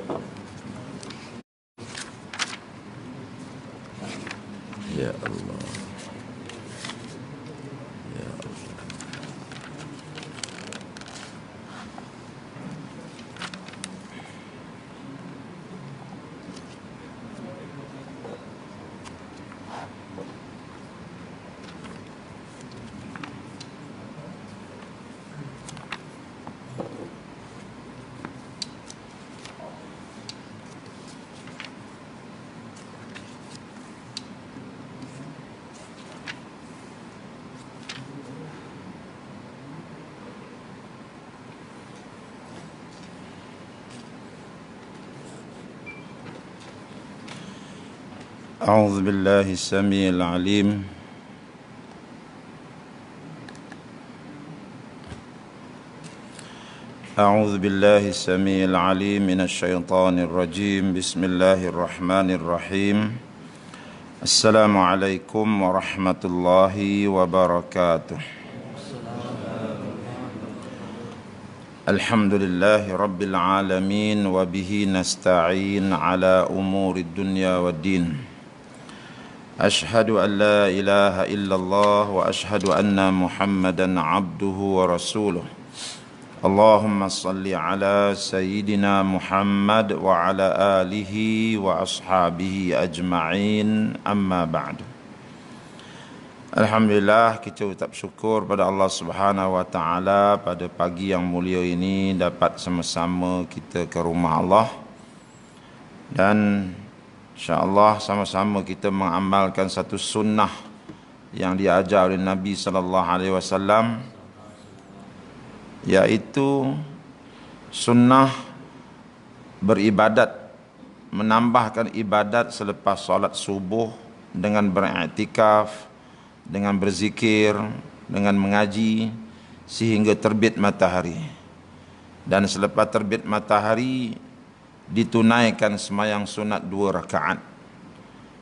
Ya Allah. Ya Allah. أعوذ بالله السميع العليم أعوذ بالله السميع العليم من الشيطان الرجيم بسم الله الرحمن الرحيم السلام عليكم ورحمة الله وبركاته الحمد لله رب العالمين وبه نستعين على أمور الدنيا والدين أشهد أن لا إله إلا الله وأشهد أن محمدا عبده ورسوله اللهم صل على سيدنا محمد وعلى آله وأصحابه أجمعين أما بعد. Alhamdulillah, kita ucap syukur pada Allah Subhanahu wa taala pada pagi yang mulia ini dapat sama-sama kita ke rumah Allah dan insya-Allah sama-sama kita mengamalkan satu sunnah yang diajar oleh Nabi sallallahu alaihi wasallam, yaitu sunnah beribadat, menambahkan ibadat selepas solat subuh dengan beriktikaf, dengan berzikir, dengan mengaji sehingga terbit matahari. Dan selepas terbit matahari ditunaikan sembahyang sunat 2 rakaat.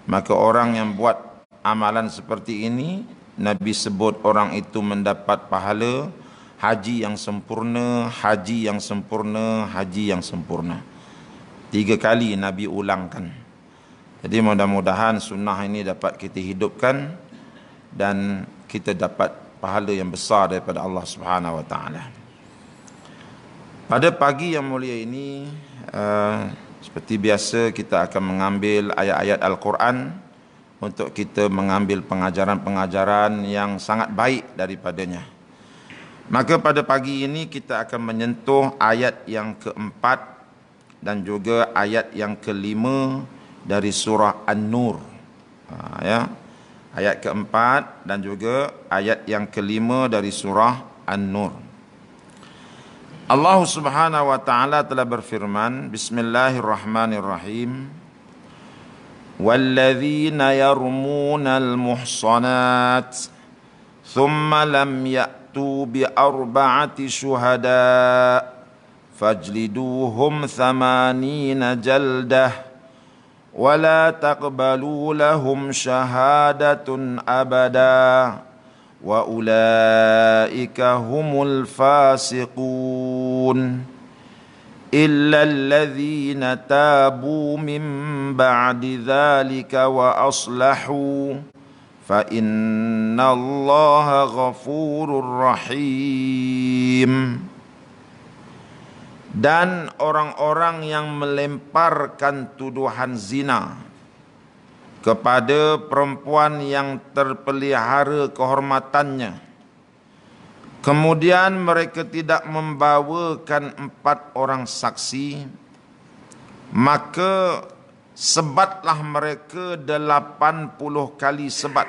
Maka orang yang buat amalan seperti ini, Nabi sebut orang itu mendapat pahala haji yang sempurna, haji yang sempurna, haji yang sempurna. 3 kali Nabi ulangkan. Jadi mudah-mudahan sunnah ini dapat kita hidupkan dan kita dapat pahala yang besar daripada Allah Subhanahu wa taala. Pada pagi yang mulia ini, seperti biasa kita akan mengambil ayat-ayat Al-Quran untuk kita mengambil pengajaran-pengajaran yang sangat baik daripadanya. Maka pada pagi ini kita akan menyentuh ayat yang keempat dan juga ayat yang kelima dari surah An-Nur. Ayat keempat dan juga ayat yang kelima dari surah An-Nur. Allah Subhanahu wa taala telah berfirman, Bismillahirrahmanirrahim. Walladzina yarmunal muhsanat thumma lam ya'tu bi arba'ati syuhada fajliduhum 80 jaldah wa la taqbalu lahum syahadatun abada wa ulaika humul fasiqun illa alladhina tabu min ba'di dhalika wa aslahu fa innallaha ghafurur rahim. Dan orang-orang yang melemparkan tuduhan zina kepada perempuan yang terpelihara kehormatannya, kemudian mereka tidak membawakan 4 orang saksi, maka sebatlah mereka 80 kali sebat.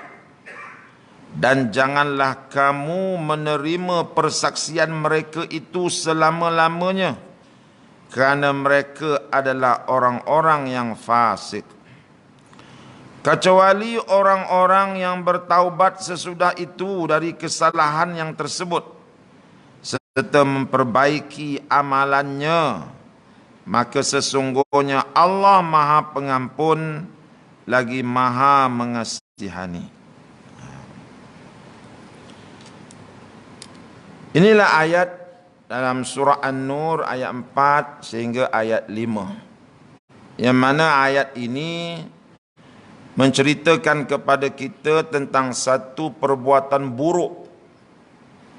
Dan janganlah kamu menerima persaksian mereka itu selama-lamanya, kerana mereka adalah orang-orang yang fasik. Kecuali orang-orang yang bertaubat sesudah itu dari kesalahan yang tersebut serta memperbaiki amalannya, maka sesungguhnya Allah Maha Pengampun lagi Maha Mengasihani. Inilah ayat dalam surah An-Nur ayat 4 sehingga ayat 5. yang mana ayat ini menceritakan kepada kita tentang satu perbuatan buruk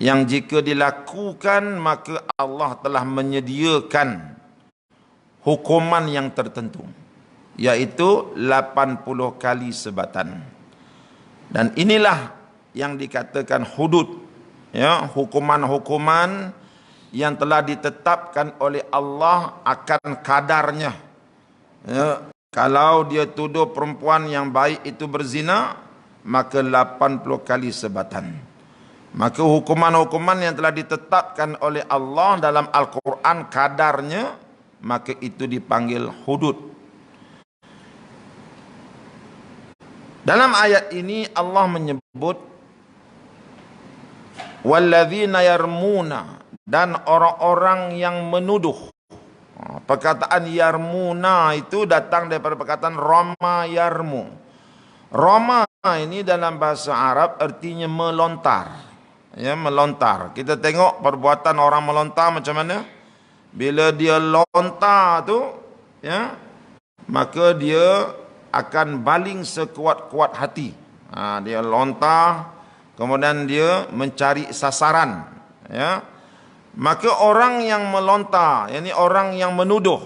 yang jika dilakukan maka Allah telah menyediakan hukuman yang tertentu, iaitu 80 kali sebatan. Dan inilah yang dikatakan hudud, ya, hukuman-hukuman yang telah ditetapkan oleh Allah akan kadarnya. Ya, kalau dia tuduh perempuan yang baik itu berzina, maka 80 kali sebatan. Maka hukuman-hukuman yang telah ditetapkan oleh Allah dalam Al-Quran kadarnya, maka itu dipanggil hudud. Dalam ayat ini Allah menyebut walladzina yarmuna, dan orang-orang yang menuduh. Perkataan yarmuna itu datang daripada perkataan rama yarmu. Rama ini dalam bahasa Arab artinya melontar. Ya, melontar. Kita tengok perbuatan orang melontar macam mana. Bila dia lontar tu, ya, maka dia akan baling sekuat-kuat hati. Dia lontar, kemudian dia mencari sasaran. Ya, maka orang yang melontar, yakni orang yang menuduh,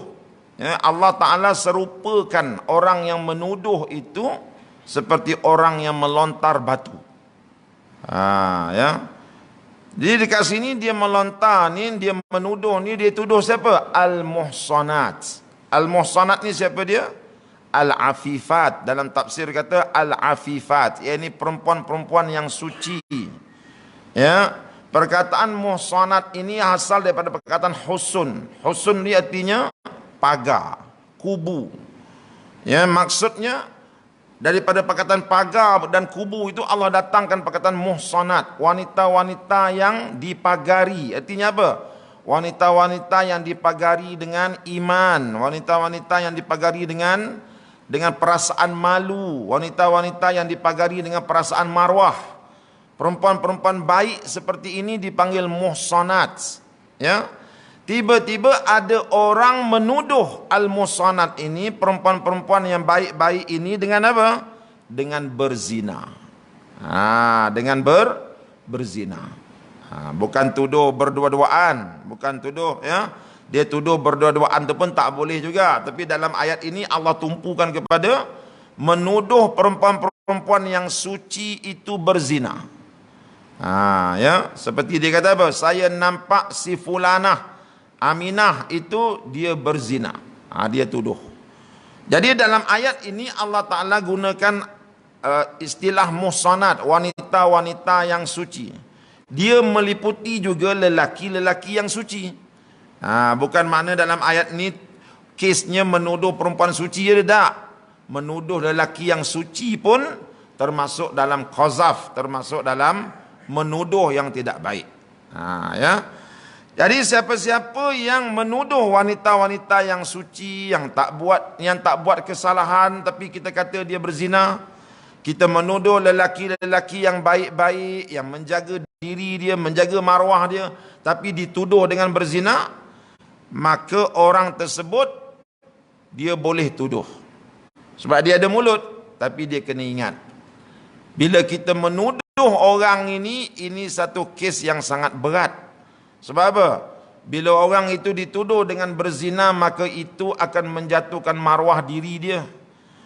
ya, Allah Ta'ala serupakan orang yang menuduh itu seperti orang yang melontar batu. Ya. Jadi dekat sini dia melontar ni, dia menuduh ni, dia tuduh siapa? Al-Muhsanat. Al-Muhsanat ni siapa dia? Al-Afifat. Dalam tafsir kata Al-Afifat, yakni perempuan-perempuan yang suci. Ya, perkataan muhsanat ini asal daripada perkataan husun. Husun ni artinya pagar, kubu. Ya, maksudnya daripada perkataan pagar dan kubu itu Allah datangkan perkataan muhsanat, wanita-wanita yang dipagari. Artinya apa? Wanita-wanita yang dipagari dengan iman, wanita-wanita yang dipagari dengan perasaan malu, wanita-wanita yang dipagari dengan perasaan marwah. Perempuan-perempuan baik seperti ini dipanggil muhsanat. Ya. Tiba-tiba ada orang menuduh al-muhsanat ini, perempuan-perempuan yang baik-baik ini, dengan apa? Dengan berzina. Dengan berzina. Bukan tuduh berdua-duaan, bukan tuduh, ya. Dia tuduh berdua-duaan itu pun tak boleh juga. Tapi dalam ayat ini Allah tumpukan kepada menuduh perempuan-perempuan yang suci itu berzina. Ya, seperti dia kata apa? Saya nampak si fulanah Aminah itu dia berzina. Dia tuduh. Jadi dalam ayat ini Allah Ta'ala gunakan istilah muhsanat, wanita-wanita yang suci. Dia meliputi juga lelaki-lelaki yang suci. Bukan makna dalam ayat ini kesnya menuduh perempuan suci, ya tak. Menuduh lelaki yang suci pun termasuk dalam qazaf, termasuk dalam menuduh yang tidak baik. Ya. Jadi siapa-siapa yang menuduh wanita-wanita yang suci, yang tak buat kesalahan, tapi kita kata dia berzina, kita menuduh lelaki-lelaki yang baik-baik, yang menjaga diri dia, menjaga maruah dia, tapi dituduh dengan berzina, maka orang tersebut dia boleh tuduh. Sebab dia ada mulut, tapi dia kena ingat, bila kita menuduh orang ini satu kes yang sangat berat. Sebab apa? Bila orang itu dituduh dengan berzina, maka itu akan menjatuhkan maruah diri dia.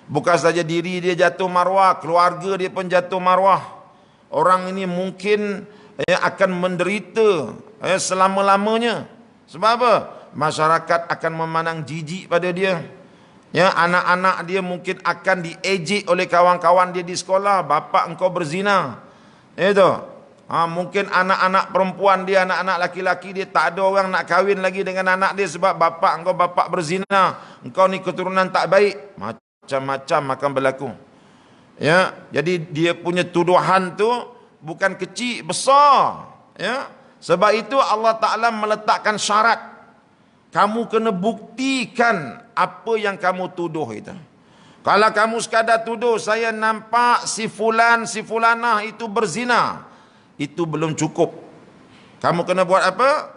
Bukan saja diri dia jatuh maruah, keluarga dia pun jatuh maruah. Orang ini mungkin akan menderita selama-lamanya. Sebab apa? Masyarakat akan memandang jijik pada dia. Ya, anak-anak dia mungkin akan diejek oleh kawan-kawan dia di sekolah. Bapa engkau berzina. Itu. Mungkin anak-anak perempuan dia, anak-anak laki-laki dia, tak ada orang nak kahwin lagi dengan anak dia sebab bapa berzina. Engkau ni keturunan tak baik. Macam-macam akan berlaku. Ya, jadi dia punya tuduhan tu bukan kecil, besar. Ya, sebab itu Allah Ta'ala meletakkan syarat. Kamu kena buktikan apa yang kamu tuduh itu. Kalau kamu sekadar tuduh, saya nampak si fulan, si fulanah itu berzina, itu belum cukup. Kamu kena buat apa?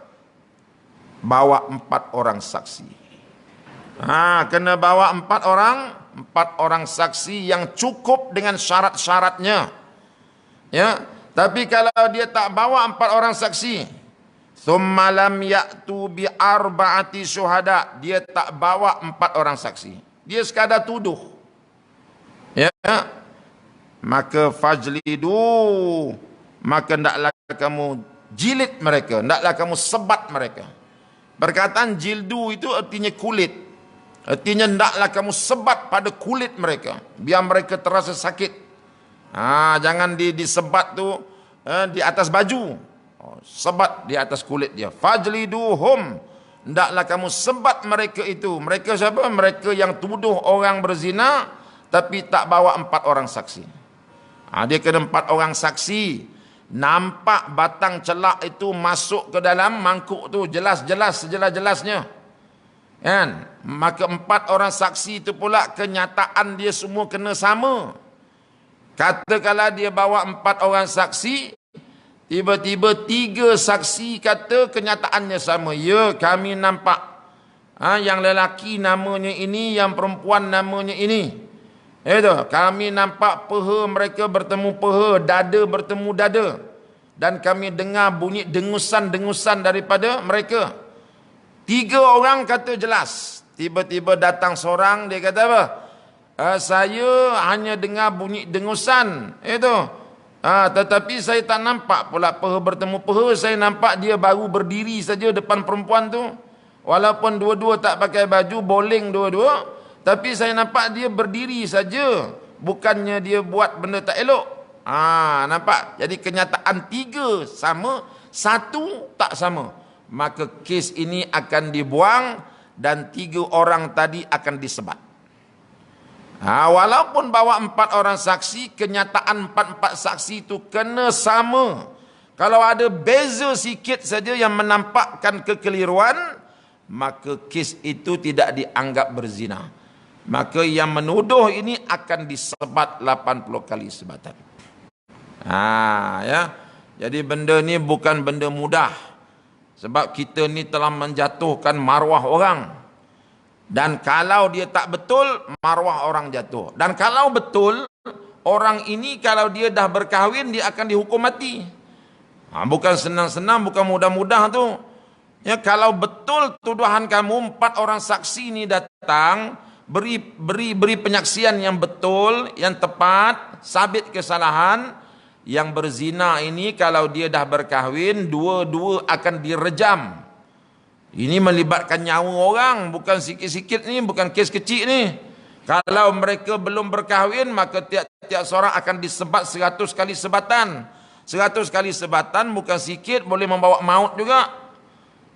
Bawa 4 orang saksi. Kena bawa 4 orang saksi yang cukup dengan syarat-syaratnya. Ya, tapi kalau dia tak bawa 4 orang saksi, thumma lam ya'tu bi arba'ati syuhada, dia tak bawa 4 orang saksi, dia sekadar tuduh, ya, maka fajlidu, maka ndaklah kamu jilid mereka, ndaklah kamu sebat mereka. Perkataan jildu itu artinya kulit, artinya ndaklah kamu sebat pada kulit mereka, biar mereka terasa sakit. Jangan disebat tu di atas baju, sebat di atas kulit dia. Fajliduhum, ndaklah kamu sebat mereka itu. Mereka siapa? Mereka yang tuduh orang berzina tapi tak bawa 4 orang saksi. Dia kena 4 orang saksi. Nampak batang celak itu masuk ke dalam mangkuk tu jelas-jelas, sejelas-jelasnya, kan? Maka 4 orang saksi itu pula kenyataan dia semua kena sama. Katakanlah dia bawa 4 orang saksi, tiba-tiba 3 saksi kata kenyataannya sama. Ya, kami nampak yang lelaki namanya ini, yang perempuan namanya ini. Itu, kami nampak peha mereka bertemu peha, dada bertemu dada. Dan kami dengar bunyi dengusan-dengusan daripada mereka. 3 orang kata jelas. Tiba-tiba datang seorang, dia kata apa? Saya hanya dengar bunyi dengusan itu, tetapi saya tak nampak pula peha bertemu peha. Saya nampak dia baru berdiri saja depan perempuan tu, walaupun dua-dua tak pakai baju, boleng dua-dua, tapi saya nampak dia berdiri saja, bukannya dia buat benda tak elok. Nampak? Jadi kenyataan 3 sama, 1 tak sama, maka kes ini akan dibuang dan 3 orang tadi akan disebat. Walaupun bawa 4 orang saksi, kenyataan 4 saksi itu kena sama. Kalau ada beza sikit saja yang menampakkan kekeliruan, maka kes itu tidak dianggap berzina. Maka yang menuduh ini akan disebat 80 kali sebatan. Ya. Jadi benda ni bukan benda mudah. Sebab kita ni telah menjatuhkan maruah orang. Dan kalau dia tak betul, maruah orang jatuh. Dan kalau betul, orang ini kalau dia dah berkahwin, dia akan dihukum mati. Bukan senang-senang, bukan mudah-mudah tu. Ya, kalau betul tuduhan kamu, 4 orang saksi ni datang, beri penyaksian yang betul, yang tepat, sabit kesalahan, yang berzina ini kalau dia dah berkahwin, dua-dua akan direjam. Ini melibatkan nyawa orang, bukan sikit-sikit ni, bukan kes kecil ni. Kalau mereka belum berkahwin, maka tiap-tiap seorang akan disebat 100 kali sebatan. 100 kali sebatan bukan sikit, boleh membawa maut juga.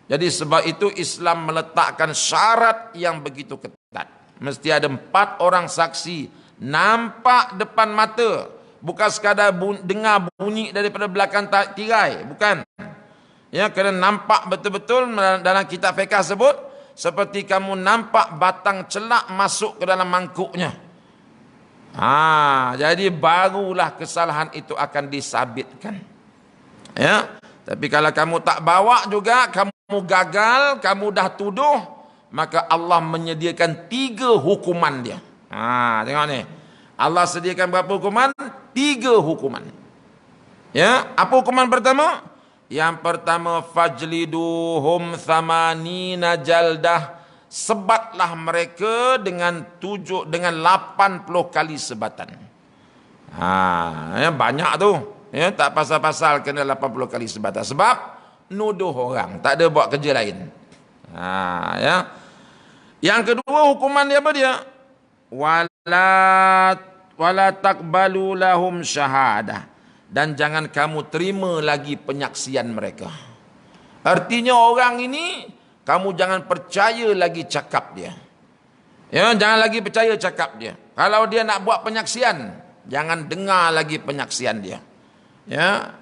Jadi sebab itu Islam meletakkan syarat yang begitu ketat. Mesti ada 4 orang saksi, nampak depan mata. Bukan sekadar dengar bunyi daripada belakang tirai, bukan. Ya, kena nampak betul-betul. Dalam kitab fiqh sebut, seperti kamu nampak batang celak masuk ke dalam mangkuknya. Jadi barulah kesalahan itu akan disabitkan. Ya, tapi kalau kamu tak bawa juga, kamu gagal, kamu dah tuduh, maka Allah menyediakan 3 hukuman dia. Tengok ni. Allah sediakan berapa hukuman? 3 hukuman. Ya, apa hukuman pertama? Yang pertama, fajliduhum thamanina jaldah, sebatlah mereka dengan 80 kali sebatan. Ya, banyak tu. Ya, tak pasal-pasal kena 80 kali sebatan. Sebab nuduh orang, tak ada buat kerja lain. Ya. Yang kedua hukuman dia apa dia? Wala taqbalu lahum syahadah. Dan jangan kamu terima lagi penyaksian mereka. Artinya orang ini, kamu jangan percaya lagi cakap dia. Ya, jangan lagi percaya cakap dia. Kalau dia nak buat penyaksian, jangan dengar lagi penyaksian dia. Ya,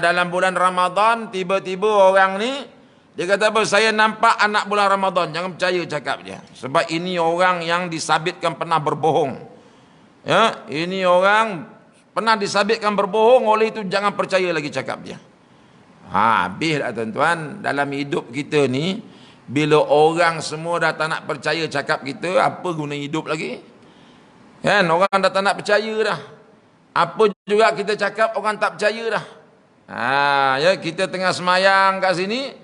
dalam bulan Ramadan, tiba-tiba orang ni, dia kata apa? Saya nampak anak bulan Ramadan. Jangan percaya cakap dia. Sebab ini orang yang disabitkan pernah berbohong. Ya, ini orang pernah disabitkan berbohong, oleh itu jangan percaya lagi cakap dia. Habislah tuan-tuan, dalam hidup kita ni, Bila orang semua dah tak nak percaya cakap kita, apa guna hidup lagi? Kan, orang dah tak nak percaya dah. Apa juga kita cakap orang tak percaya dah. Ya, kita tengah semayang kat sini,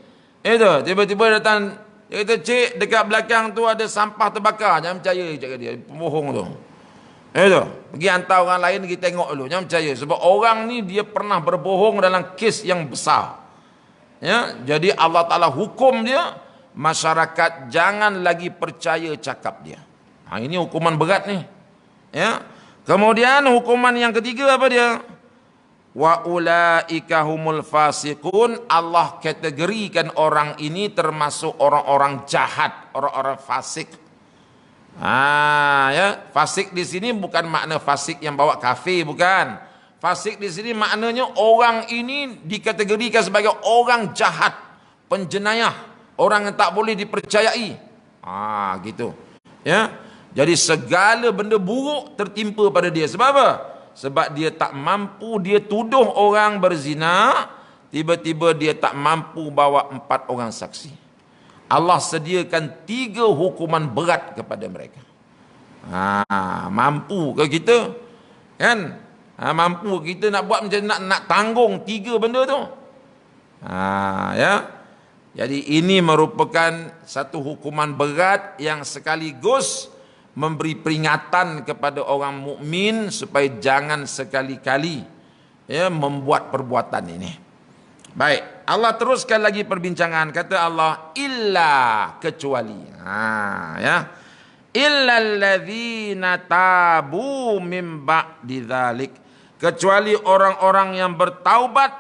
tiba-tiba datang, dia kata, cik, dekat belakang tu ada sampah terbakar. Jangan percaya, cakap dia, pembohong tu. Pergi hantar orang lain, pergi tengok dulu. Jangan percaya. Sebab orang ni dia pernah berbohong dalam kes yang besar. Ya, jadi Allah Ta'ala hukum dia, masyarakat jangan lagi percaya cakap dia. Ini hukuman berat ni. Ya. Kemudian hukuman yang ketiga apa dia? Wa ulaika humul fasiqun. Allah kategorikan orang ini termasuk orang-orang jahat, orang-orang fasik. Ya, fasik di sini bukan makna fasik yang bawa kafir, bukan. Fasik di sini maknanya orang ini dikategorikan sebagai orang jahat, penjenayah, orang yang tak boleh dipercayai. Gitu. Ya. Jadi segala benda buruk tertimpa pada dia. Sebab apa? Sebab dia tak mampu, dia tuduh orang berzina, tiba-tiba dia tak mampu bawa 4 orang saksi. Allah sediakan 3 hukuman berat kepada mereka. Mampu ke kita? Kan? Mampu kita nak buat macam nak tanggung 3 benda tu? Ya. Jadi ini merupakan satu hukuman berat yang sekaligus memberi peringatan kepada orang mukmin supaya jangan sekali-kali membuat perbuatan ini. Baik, Allah teruskan lagi perbincangan, kata Allah, illa, kecuali. Illal ladzina tabu mim ba'di dzalik, kecuali orang-orang yang bertaubat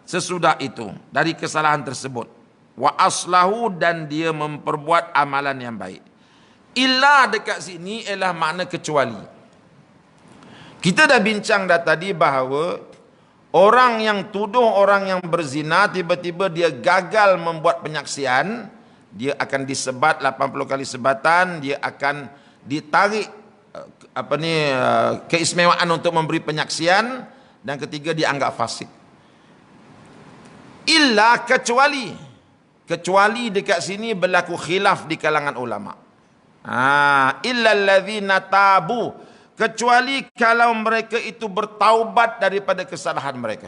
sesudah itu dari kesalahan tersebut. Wa aslahu, dan dia memperbuat amalan yang baik. Illa dekat sini ialah makna kecuali. Kita dah bincang dah tadi bahawa orang yang tuduh orang yang berzina, tiba-tiba dia gagal membuat penyaksian, dia akan disebat 80 kali sebatan, dia akan ditarik keistimewaan untuk memberi penyaksian, dan ketiga dianggap fasik. Illa, kecuali. Kecuali dekat sini berlaku khilaf di kalangan ulama. Illal ladzina tabu, kecuali kalau mereka itu bertaubat daripada kesalahan mereka.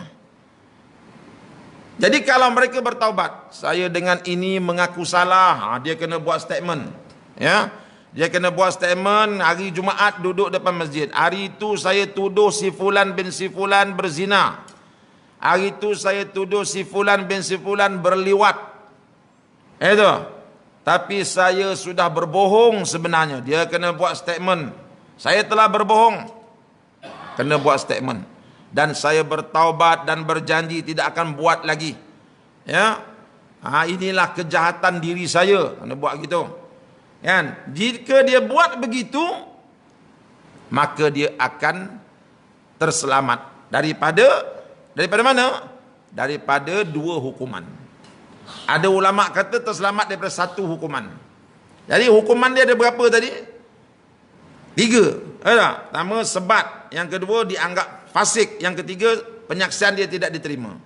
Jadi kalau mereka bertaubat, saya dengan ini mengaku salah, dia kena buat statement. Ya, dia kena buat statement. Hari Jumaat duduk depan masjid, hari itu saya tuduh si fulan bin si fulan berzina, hari itu saya tuduh si fulan bin si fulan berliwat. Tapi saya sudah berbohong sebenarnya. Dia kena buat statement. Saya telah berbohong. Kena buat statement. Dan saya bertaubat dan berjanji tidak akan buat lagi. Ya. Inilah kejahatan diri saya. Kena buat gitu. Kan? Jika dia buat begitu, maka dia akan terselamat daripada mana? Daripada 2 hukuman. Ada ulama kata terselamat daripada 1 hukuman. Jadi hukuman dia ada berapa tadi? 3. Pertama sebat, yang kedua dianggap fasik, yang ketiga penyaksian dia tidak diterima.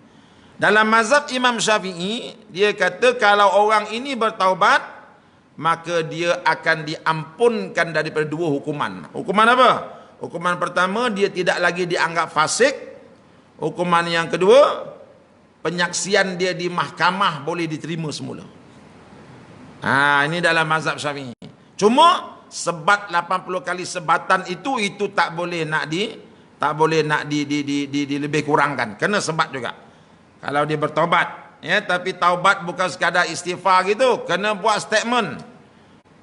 Dalam mazhab Imam Syafi'i, dia kata kalau orang ini bertaubat, maka dia akan diampunkan daripada 2 hukuman. Hukuman apa? Hukuman pertama, dia tidak lagi dianggap fasik. Hukuman yang kedua, penyaksian dia di mahkamah boleh diterima semula. Ini dalam mazhab Syafi'i. Cuma sebat 80 kali sebatan itu tak boleh nak lebih kurangkan. Kena sebat juga. Kalau dia bertaubat, tapi taubat bukan sekadar istighfar gitu, kena buat statement.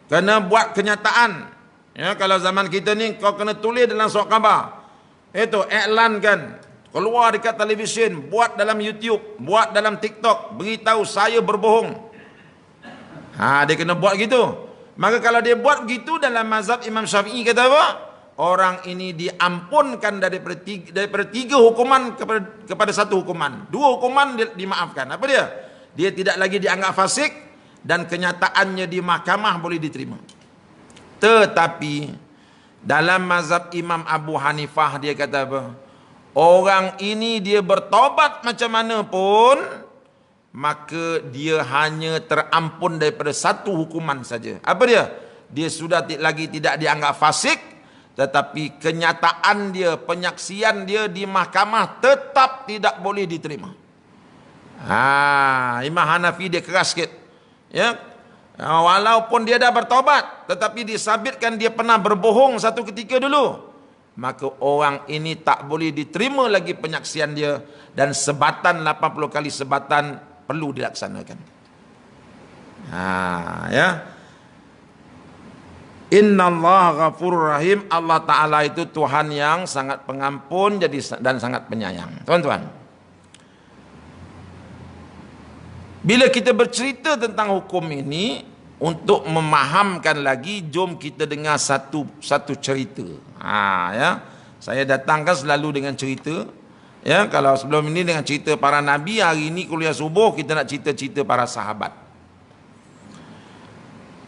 Kena buat kenyataan. Kalau zaman kita ni kau kena tulis dalam surat khabar. Iklankan. Keluar dekat televisyen, buat dalam YouTube, buat dalam TikTok, beritahu saya berbohong. Dia kena buat gitu. Maka kalau dia buat begitu, dalam mazhab Imam Syafi'i kata apa? Orang ini diampunkan daripada 3 hukuman kepada 1 hukuman. 2 hukuman dimaafkan. Apa dia? Dia tidak lagi dianggap fasik dan kenyataannya di mahkamah boleh diterima. Tetapi dalam mazhab Imam Abu Hanifah dia kata apa? Orang ini dia bertaubat macam mana pun, maka dia hanya terampun daripada satu hukuman saja. Apa dia? Dia sudah lagi tidak dianggap fasik, tetapi kenyataan dia, penyaksian dia di mahkamah tetap tidak boleh diterima. Imam Hanafi dia keras sikit. Ya. Walaupun dia dah bertaubat, tetapi disabitkan dia pernah berbohong satu ketika dulu, maka orang ini tak boleh diterima lagi penyaksian dia, dan sebatan 80 kali sebatan perlu dilaksanakan. Ya. Innallaha ghafurur rahim. Allah Ta'ala itu Tuhan yang sangat pengampun dan sangat penyayang. Tuan-tuan, bila kita bercerita tentang hukum ini, untuk memahamkan lagi, jom kita dengar satu cerita. Ya, saya datangkan selalu dengan cerita. Ya, kalau sebelum ini dengan cerita para nabi, hari ini kuliah subuh kita nak cerita-cerita para sahabat.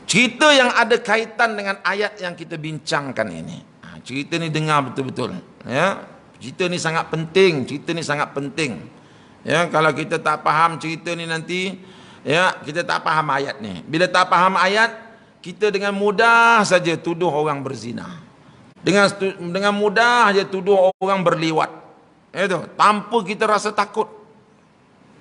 Cerita yang ada kaitan dengan ayat yang kita bincangkan ini. Cerita ni dengar betul-betul. Ya, cerita ni sangat penting. Cerita ni sangat penting. Ya, kalau kita tak faham cerita ni nanti, ya, kita tak faham ayat ni. Bila tak faham ayat, kita dengan mudah saja tuduh orang berzina. Dengan mudah saja tuduh orang berliwat. Itu tanpa kita rasa takut.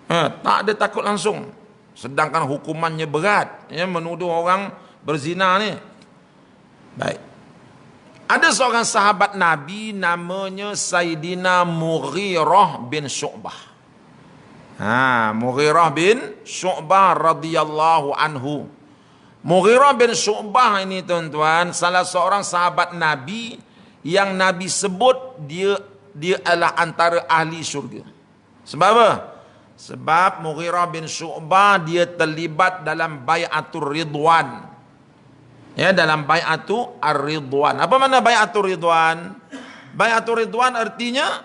Tak ada takut langsung. Sedangkan hukumannya berat, ya, menuduh orang berzina ni. Baik. Ada seorang sahabat Nabi namanya Sayyidina Mughirah bin Syu'bah. Mughirah bin Syu'bah radhiyallahu anhu. Mughirah bin Syu'bah ini, tuan-tuan, salah seorang sahabat Nabi yang Nabi sebut dia adalah antara ahli syurga. Sebab apa? Sebab Mughirah bin Syu'bah dia terlibat dalam bai'atul ridwan. Ya, dalam bai'atul ridwan. Apa makna bai'atul ridwan? Bai'atul ridwan artinya,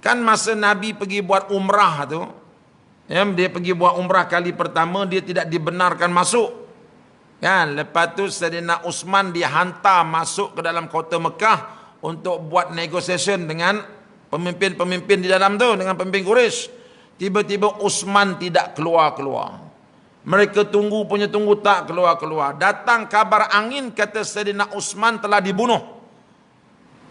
kan masa Nabi pergi buat umrah tu, ya, dia pergi buat umrah kali pertama, dia tidak dibenarkan masuk. Kan, lepas tu Sayyidina Uthman dihantar masuk ke dalam kota Mekah untuk buat negotiation dengan pemimpin-pemimpin di dalam tu, dengan pemimpin Quraisy. Tiba-tiba Uthman tidak keluar-keluar. Mereka tunggu tak keluar-keluar. Datang kabar angin, kata Sayyidina Uthman telah dibunuh.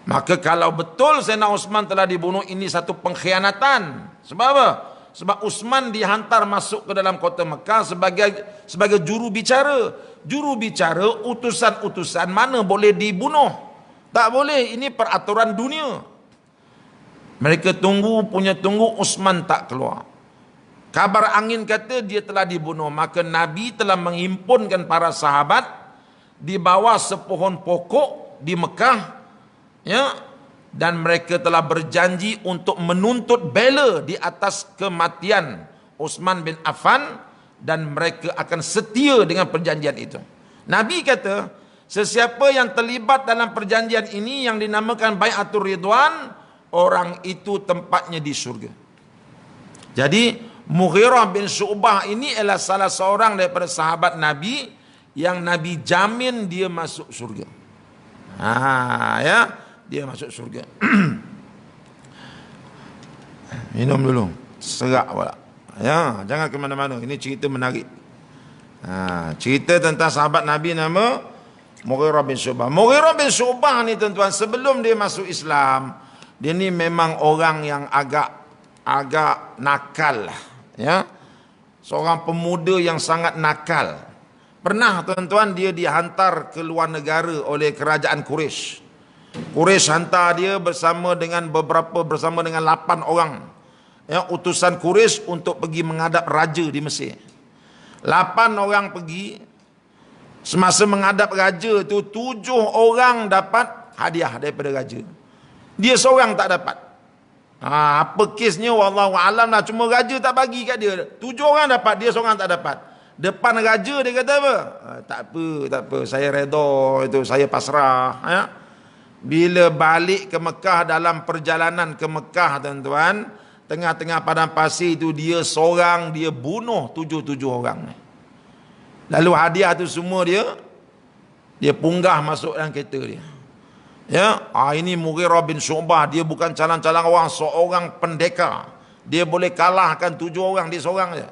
Maka kalau betul Sayyidina Uthman telah dibunuh, ini satu pengkhianatan. Sebab apa? Sebab Uthman dihantar masuk ke dalam kota Mekah sebagai juru bicara. Juru bicara, utusan-utusan mana boleh dibunuh? Tak boleh, ini peraturan dunia. Mereka tunggu, Uthman tak keluar. Kabar angin kata dia telah dibunuh. Maka Nabi telah menghimpunkan para sahabat di bawah sepohon pokok di Mekah, ya, dan mereka telah berjanji untuk menuntut bela di atas kematian Uthman bin Affan, dan mereka akan setia dengan perjanjian itu. Nabi kata, sesiapa yang terlibat dalam perjanjian ini yang dinamakan Bai'atul Ridwan, orang itu tempatnya di surga. Jadi Mughirah bin Syu'bah ini adalah salah seorang daripada sahabat Nabi yang Nabi jamin dia masuk surga. Ya, dia masuk surga. Minum dulu, serak pula. Ya, jangan ke mana-mana. Ini cerita menarik. Cerita tentang sahabat Nabi nama Mughirah bin Syu'bah. Mughirah bin Syu'bah ni, tuan-tuan, sebelum dia masuk Islam, dia ni memang orang yang agak nakal lah. Ya, seorang pemuda yang sangat nakal. Pernah, tuan-tuan, dia dihantar ke luar negara oleh kerajaan Quraisy. Quraisy hantar dia bersama dengan 8 orang, ya, utusan Quraisy untuk pergi menghadap raja di Mesir. 8 orang pergi. Semasa menghadap raja tu, 7 orang dapat hadiah daripada raja. Dia seorang tak dapat. Apa kesnya wallahu alam lah, cuma raja tak bagi kat dia. 7 orang dapat, dia seorang tak dapat. Depan raja dia kata apa? Tak apa, saya redha, itu saya pasrah, ya. Bila balik ke Mekah, dalam perjalanan ke Mekah, tuan-tuan, tengah-tengah padang pasir itu, dia seorang, dia bunuh 7 orang. Lalu hadiah tu semua dia punggah masuk dalam kereta dia. Ya, ini Mughirah bin Syu'bah, dia bukan calang-calang orang, seorang pendekar. Dia boleh kalahkan 7 orang, dia seorang je.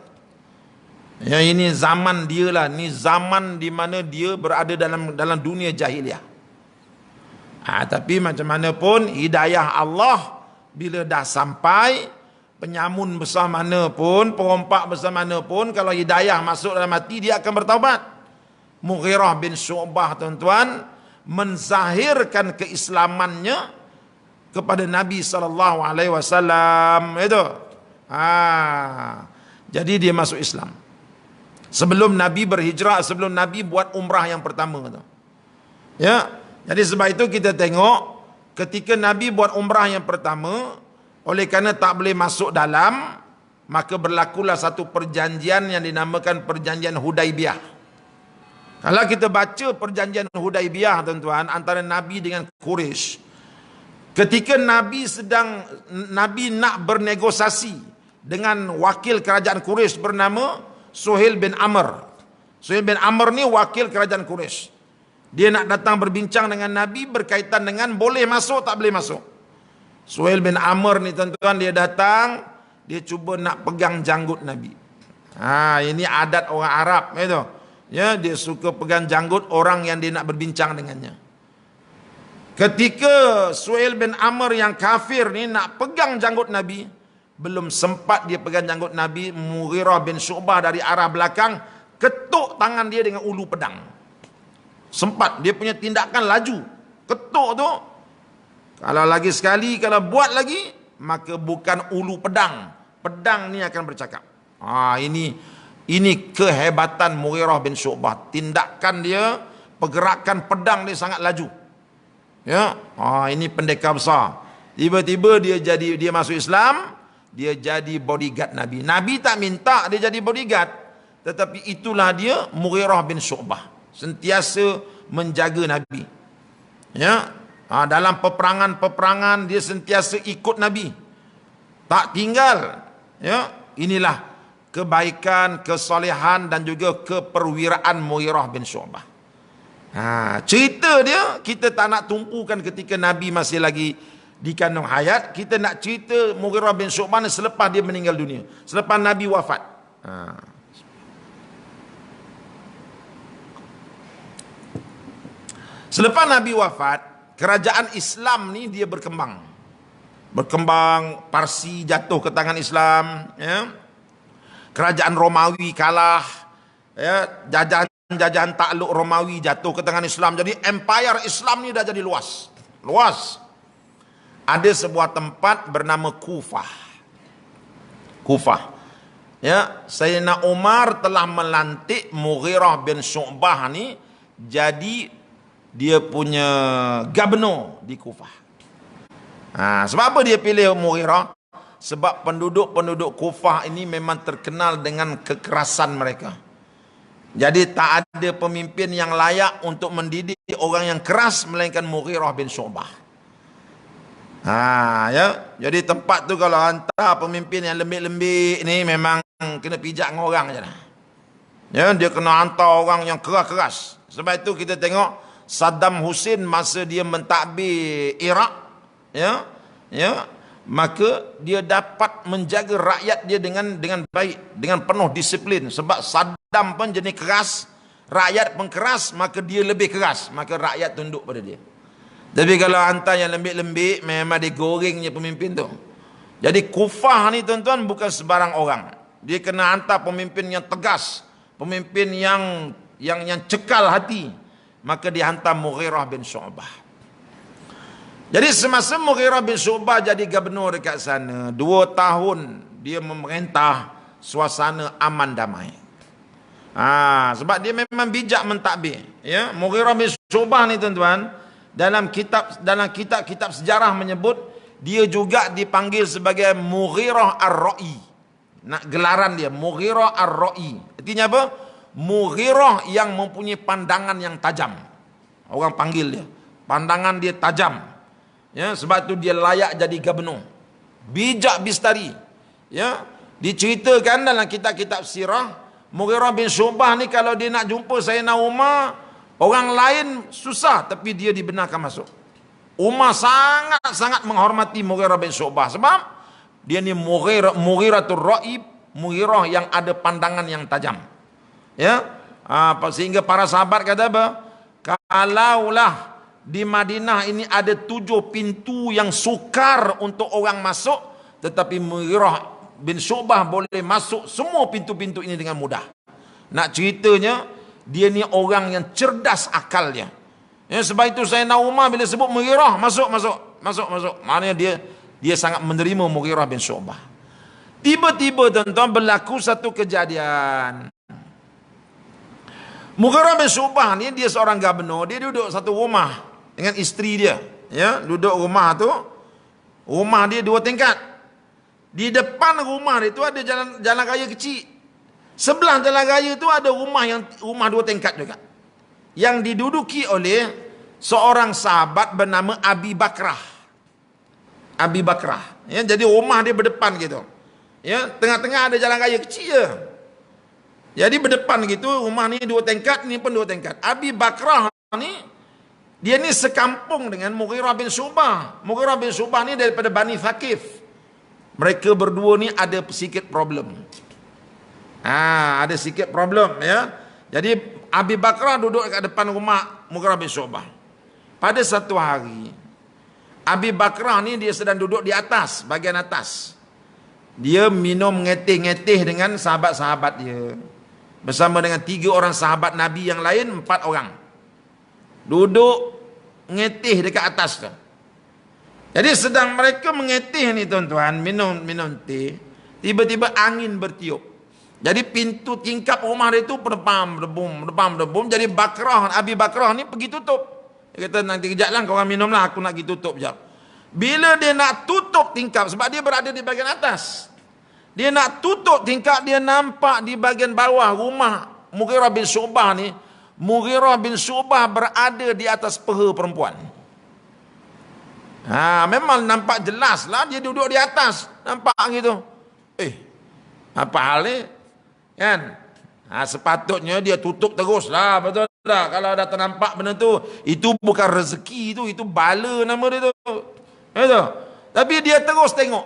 Ya, ini zaman dia lah, ni zaman di mana dia berada dalam dunia jahiliah. Tapi macam mana pun hidayah Allah bila dah sampai, penyamun besar mana pun, perompak besar mana pun, kalau hidayah masuk dalam hati dia akan bertaubat. Mughirah bin Syu'bah tuan-tuan menzahirkan keislamannya kepada Nabi SAW itu. Jadi dia masuk Islam. Sebelum Nabi berhijrah, sebelum Nabi buat umrah yang pertama tu. Ya. Jadi sebab itu kita tengok ketika Nabi buat umrah yang pertama, oleh kerana tak boleh masuk dalam, maka berlakulah satu perjanjian yang dinamakan perjanjian Hudaibiyah. Kalau kita baca perjanjian Hudaibiyah tuan-tuan antara Nabi dengan Quraisy, ketika Nabi nak bernegosiasi dengan wakil kerajaan Quraisy bernama Suhail bin Amr. Suhail bin Amr ni wakil kerajaan Quraisy. Dia nak datang berbincang dengan Nabi berkaitan dengan boleh masuk tak boleh masuk. Suhail bin Amr ni tuan-tuan, dia datang, dia cuba nak pegang janggut Nabi. Ini adat orang Arab itu. Ya, dia suka pegang janggut orang yang dia nak berbincang dengannya. Ketika Suhail bin Amr yang kafir ni nak pegang janggut Nabi, belum sempat dia pegang janggut Nabi, Mughirah bin Syu'bah dari arah belakang ketuk tangan dia dengan ulu pedang. Sempat dia punya tindakan laju, ketuk tu. Kalau lagi sekali, kalau buat lagi, maka bukan ulu pedang, pedang ni akan bercakap. Ini kehebatan Mughirah bin Syu'bah. Tindakan dia, pergerakan pedang dia sangat laju. Ya, ini pendekar besar. Tiba-tiba dia masuk Islam, dia jadi bodyguard Nabi. Nabi tak minta dia jadi bodyguard, tetapi itulah dia Mughirah bin Syu'bah, sentiasa menjaga Nabi. Ya, dalam peperangan dia sentiasa ikut Nabi, tak tinggal. Ya, inilah kebaikan, kesolehan dan juga keperwiraan Mughirah bin Syu'bah. Cerita dia kita tak nak tumpukan ketika Nabi masih lagi di kandung hayat. Kita nak cerita Mughirah bin Syu'bah selepas dia meninggal dunia, selepas Nabi wafat. Selepas Nabi wafat, kerajaan Islam ni dia berkembang. Parsi jatuh ke tangan Islam, ya. Kerajaan Romawi kalah, ya. Jajahan takluk Romawi jatuh ke tangan Islam. Jadi empire Islam ni dah jadi luas. Ada sebuah tempat bernama Kufah. Ya, Sayyidina Umar telah melantik Mughirah bin Syu'bah ni jadi dia punya gubernur di Kufah. Sebab apa dia pilih Mughirah? Sebab penduduk Kufah ini memang terkenal dengan kekerasan mereka. Jadi tak ada pemimpin yang layak untuk mendidik orang yang keras melainkan Mughirah bin Syu'bah. Ya, jadi tempat tu kalau hantar pemimpin yang lembik-lembik ni memang kena pijak dengan orang je lah. Ya, dia kena hantar orang yang keras-keras. Sebab itu kita tengok Saddam Hussein masa dia mentadbir Iraq, ya, maka dia dapat menjaga rakyat dia dengan baik, dengan penuh disiplin. Sebab Saddam pun jenis keras, rakyat pun keras, maka dia lebih keras, maka rakyat tunduk pada dia. Tapi kalau hantar yang lembik-lembik, memang dia gorengnya pemimpin tu. Jadi Kufah ni tuan-tuan bukan sebarang orang. Dia kena hantar pemimpin yang tegas, pemimpin yang cekal hati. Maka dihantar Mughirah bin Syu'bah. Jadi semasa Mughirah bin Syu'bah jadi gubernur dekat sana, 2 tahun dia memerintah suasana aman damai. Sebab dia memang bijak mentadbir. Ya, Mughirah bin Syu'bah ni tuan-tuan, dalam kitab sejarah menyebut dia juga dipanggil sebagai Mughirah Ar-Ra'i. Gelaran dia Mughirah Ar-Ra'i. Artinya apa? Mughirah yang mempunyai pandangan yang tajam. Orang panggil dia, pandangan dia tajam. Ya, sebab tu dia layak jadi gubernur. Bijak bistari. Ya, diceritakan dalam kitab-kitab sirah, Mughirah bin Syu'bah ni kalau dia nak jumpa Sayyidina Umar, orang lain susah tapi dia dibenarkan masuk. Umar sangat-sangat menghormati Mughirah bin Syu'bah sebab dia ni Mughiratul Ra'i, Mughirah yang ada pandangan yang tajam. Ya, sehingga para sahabat kata apa? Kalaulah di Madinah ini ada 7 pintu yang sukar untuk orang masuk, tetapi Mughirah bin Syu'bah boleh masuk semua pintu-pintu ini dengan mudah. Nak ceritanya, dia ni orang yang cerdas akalnya. Ya, sebab itu Sayyidina Umar bila sebut Mughirah, masuk. Maknanya dia sangat menerima Mughirah bin Syu'bah. Tiba-tiba tuan-tuan berlaku satu kejadian. Mughirah bin Syu'bah ni dia seorang gubernur, dia duduk satu rumah dengan isteri dia. Ya, duduk rumah tu, rumah dia 2 tingkat. Di depan rumah dia tu ada jalan raya kecil. Sebelah jalan raya tu ada rumah 2 tingkat juga, yang diduduki oleh seorang sahabat bernama Abi Bakrah. Ya, jadi rumah dia berdepan gitu. Ya, tengah-tengah ada jalan raya kecil je. Jadi berdepan gitu, rumah ni 2 tingkat, ni pun 2 tingkat. Abi Bakrah ni, dia ni sekampung dengan Mughirah bin Syu'bah. Mughirah bin Syu'bah ni daripada Bani Thaqif. Mereka berdua ni ada sedikit problem. Ada sikit problem, ya. Jadi Abi Bakrah duduk kat depan rumah Mughirah bin Syu'bah. Pada satu hari, Abi Bakrah ni dia sedang duduk di atas, bahagian atas. Dia minum ngetih-ngetih dengan sahabat-sahabat dia. Bersama dengan 3 orang sahabat Nabi yang lain, 4 orang. Duduk ngetih dekat atas tu. Jadi sedang mereka mengetih ni tuan-tuan, minum teh, tiba-tiba angin bertiup. Jadi pintu tingkap rumah dia tu berdebum. Jadi Abi Bakrah ni pergi tutup. Dia kata, nanti kejap lah korang minum lah, aku nak pergi tutup sekejap. Bila dia nak tutup tingkap, sebab dia berada di bahagian atas, dia nak tutup tingkap, dia nampak di bahagian bawah rumah Mughirah bin Syu'bah ni, Mughirah bin Syu'bah berada di atas peha perempuan. Memang nampak jelas lah dia duduk di atas, nampak gitu. Apa hal ni? Kan? Sepatutnya dia tutup terus lah, betul tak? Kalau dah ternampak benda tu, itu bukan rezeki tu, itu bala nama dia tu. Betul? Tapi dia terus tengok.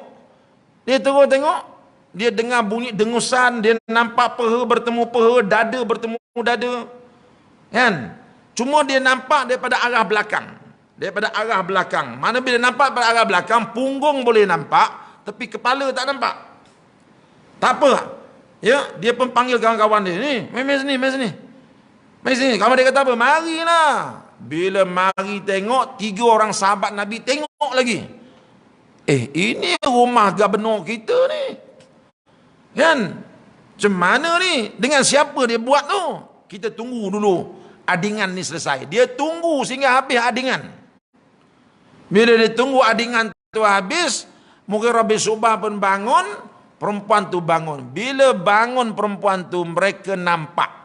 Dia dengar bunyi dengusan, dia nampak peha bertemu peha, dada bertemu dada. Kan? Cuma dia nampak daripada arah belakang. Mana bila nampak daripada arah belakang, punggung boleh nampak, tapi kepala tak nampak. Tak apa. Ya, dia pun panggil kawan-kawan dia. Mari sini. Kawan dia kata apa? Marilah. Bila mari tengok, 3 orang sahabat Nabi tengok lagi. Ini rumah gubernur kita ni. Kan? Macam mana ni? Dengan siapa dia buat tu? Kita tunggu dulu adingan ni selesai. Dia tunggu sehingga habis adingan. Bila dia tunggu adingan tu habis, Mughirah bin Syu'bah pun bangun, perempuan tu bangun. Bila bangun perempuan tu, mereka nampak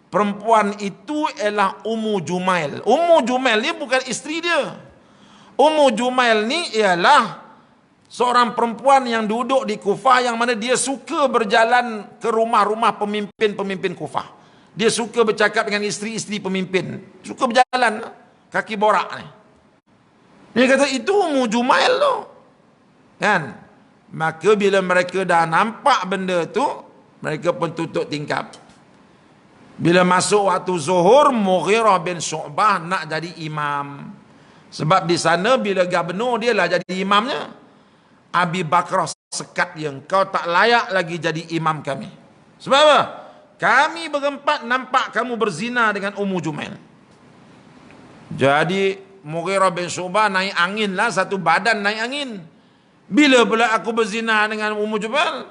perempuan itu ialah Ummu Jumail. Ummu Jumail ni bukan isteri dia. Ummu Jumail ni ialah seorang perempuan yang duduk di Kufah, yang mana dia suka berjalan ke rumah-rumah pemimpin-pemimpin Kufah. Dia suka bercakap dengan isteri-isteri pemimpin. Suka berjalan kaki borak ni. Dia kata itu Ummu Jumail tu. Kan? Maka bila mereka dah nampak benda tu, mereka pun tutup tingkap. Bila masuk waktu zuhur, Mughirah bin Syu'bah nak jadi imam. Sebab di sana bila gubernur dia lah jadi imamnya. Abi Bakrah sekat dia, kau tak layak lagi jadi imam kami. Sebab apa? Kami berempat nampak kamu berzina dengan Ummu Jumail. Jadi Mughirah bin Syu'bah naik angin lah, satu badan naik angin. Bila pula aku berzina dengan Ummu Jumail?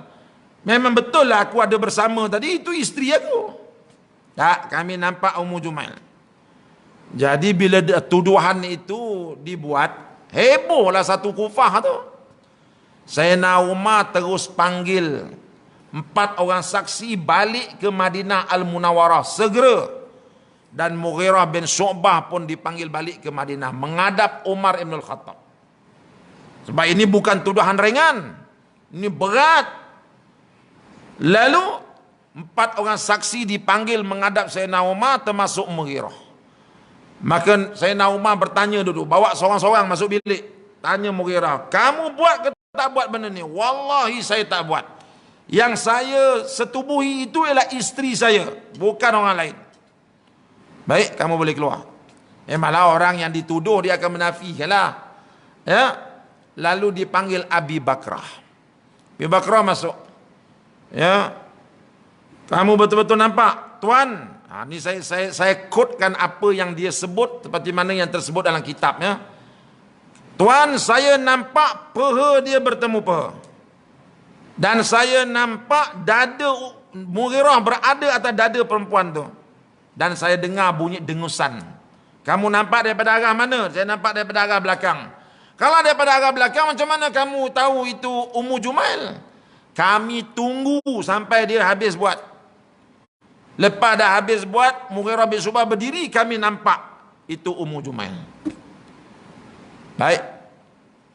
Memang betul lah aku ada bersama tadi, itu isteri aku. Tak, kami nampak Ummu Jumail. Jadi bila tuduhan itu dibuat, hebohlah satu Kufah tu. Sayyidina Umar terus panggil 4 orang saksi balik ke Madinah Al-Munawwarah segera. Dan Mughirah bin Syu'bah pun dipanggil balik ke Madinah menghadap Umar Ibn Al-Khattab. Sebab ini bukan tuduhan ringan, ini berat. Lalu 4 orang saksi dipanggil menghadap Sayyidina Umar, termasuk Mughirah. Maka Sayyidina Umar bertanya dulu, bawa seorang-seorang masuk bilik. Tanya Mughirah, kamu buat ke tak buat benda ni? Wallahi saya tak buat. Yang saya setubuhi itu ialah isteri saya, bukan orang lain. Baik, kamu boleh keluar. Memanglah orang yang dituduh dia akan menafikanlah. Ya. Lalu dipanggil Abi Bakrah. Abi Bakrah masuk. Ya. Kamu betul-betul nampak, tuan. Ini saya quotekan apa yang dia sebut seperti mana yang tersebut dalam kitabnya. Tuan, saya nampak peha dia bertemu peha. Dan saya nampak dada Mughirah berada atas dada perempuan tu. Dan saya dengar bunyi dengusan. Kamu nampak daripada arah mana? Saya nampak daripada arah belakang. Kalau daripada arah belakang, macam mana kamu tahu itu Ummu Jumail? Kami tunggu sampai dia habis buat. Lepas dah habis buat, Mughirah bin Syu'bah berdiri, kami nampak itu Ummu Jumail. Baik.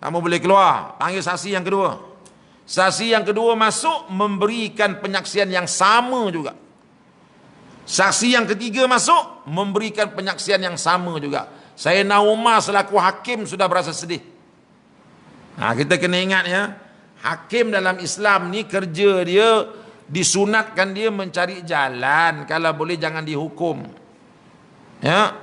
Kamu boleh keluar. Panggil saksi yang kedua. Saksi yang kedua masuk memberikan penyaksian yang sama juga. Saksi yang ketiga masuk memberikan penyaksian yang sama juga. Sayyidina Umar selaku hakim sudah berasa sedih. Kita kena ingat ya, hakim dalam Islam ni kerja dia disunatkan dia mencari jalan, kalau boleh jangan dihukum. Ya.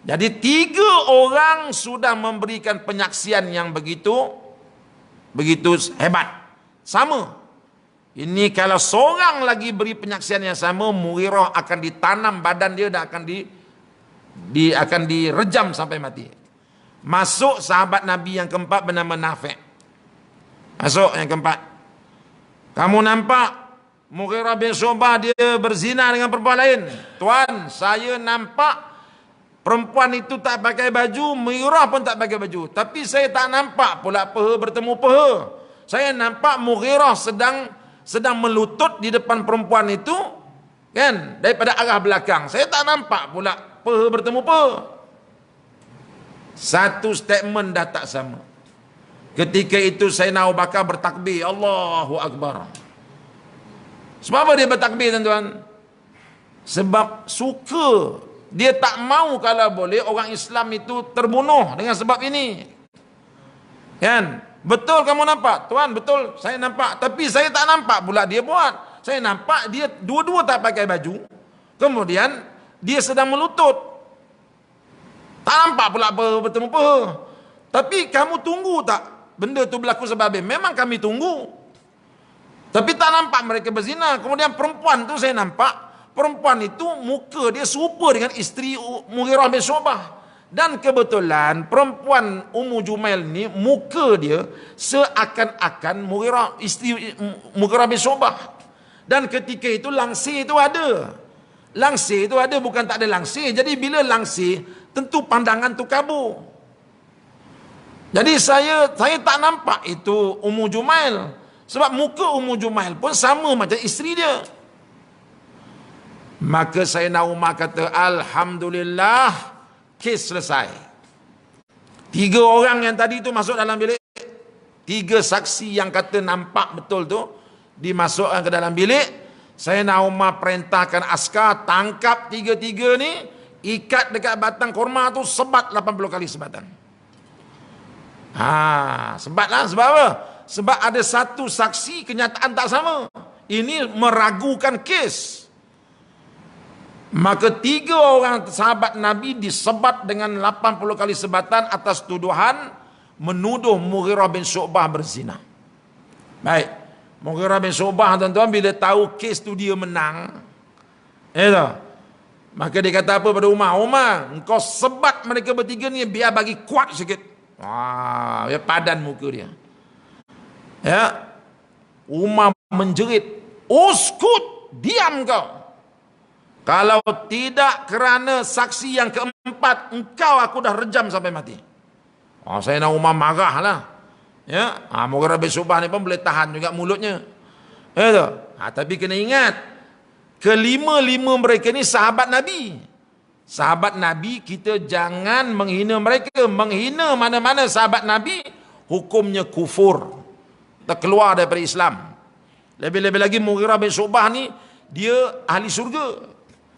Jadi 3 orang sudah memberikan penyaksian yang begitu hebat. Sama. Ini kalau seorang lagi beri penyaksian yang sama, Mughirah akan ditanam badan dia dan akan direjam sampai mati. Masuk sahabat Nabi yang keempat bernama Nafi'. Masuk yang keempat. Kamu nampak Mughirah bin Syu'bah dia berzina dengan perempuan lain? Tuan, saya nampak perempuan itu tak pakai baju, Mughirah pun tak pakai baju. Tapi saya tak nampak pula peha bertemu peha. Saya nampak Mughirah sedang melutut di depan perempuan itu, kan, daripada arah belakang. Saya tak nampak pula peha bertemu peha. Satu statement dah tak sama. Ketika itu Sayyidina Abu Bakar bertakbir, Allahu Akbar. Sebab apa dia bertakbir, tuan-tuan? Sebab suka. Dia tak mau kalau boleh orang Islam itu terbunuh dengan sebab ini. Kan? Betul kamu nampak? Tuan, betul saya nampak. Tapi saya tak nampak pula dia buat. Saya nampak dia dua-dua tak pakai baju. Kemudian dia sedang melutut. Tak nampak pula bertemu peha. Tapi kamu tunggu tak benda tu berlaku sebab memang kami tunggu. Tapi tak nampak mereka berzina. Kemudian perempuan tu saya nampak. Perempuan itu muka dia serupa dengan isteri Mughirah bin Syu'bah. Dan kebetulan perempuan Ummu Jumail ni muka dia seakan-akan isteri Mughirah bin Syu'bah. Dan ketika itu langsir itu ada. Langsir itu ada, bukan tak ada langsir. Jadi bila langsir, tentu pandangan tu kabur. Jadi saya tak nampak itu Ummu Jumail. Sebab muka Ummu Jumail pun sama macam isteri dia. Maka Sayyidina Umar kata, Alhamdulillah, kes selesai. 3 orang yang tadi tu masuk dalam bilik. 3 saksi yang kata nampak betul tu dimasukkan ke dalam bilik. Sayyidina Umar perintahkan askar tangkap 3 ni, ikat dekat batang kurma tu, sebat 80 kali sebatan. Sebatlah. Sebab apa? Sebab ada satu saksi kenyataan tak sama. Ini meragukan kes. Maka 3 orang sahabat Nabi disebat dengan 80 kali sebatan atas tuduhan menuduh Mughirah bin Syu'bah berzina. Baik. Mughirah bin Syu'bah, tuan-tuan, bila tahu kes tu dia menang, maka dia kata apa pada Umar? Umar, engkau sebat mereka bertiga ni biar bagi kuat sikit. Biar padan muka dia. Ya. Umar menjerit, uskut, diam kau. Kalau tidak kerana saksi yang keempat, engkau aku dah rejam sampai mati. Sayyidina Umar marahlah. Ya, Mughirah bin Syu'bah ni pun boleh tahan juga mulutnya. Tapi kena ingat, kelima-lima mereka ni sahabat Nabi. Sahabat Nabi, kita jangan menghina mereka. Menghina mana-mana sahabat Nabi, hukumnya kufur. Terkeluar daripada Islam. Lebih-lebih lagi Mughirah bin Syu'bah ni, dia ahli syurga.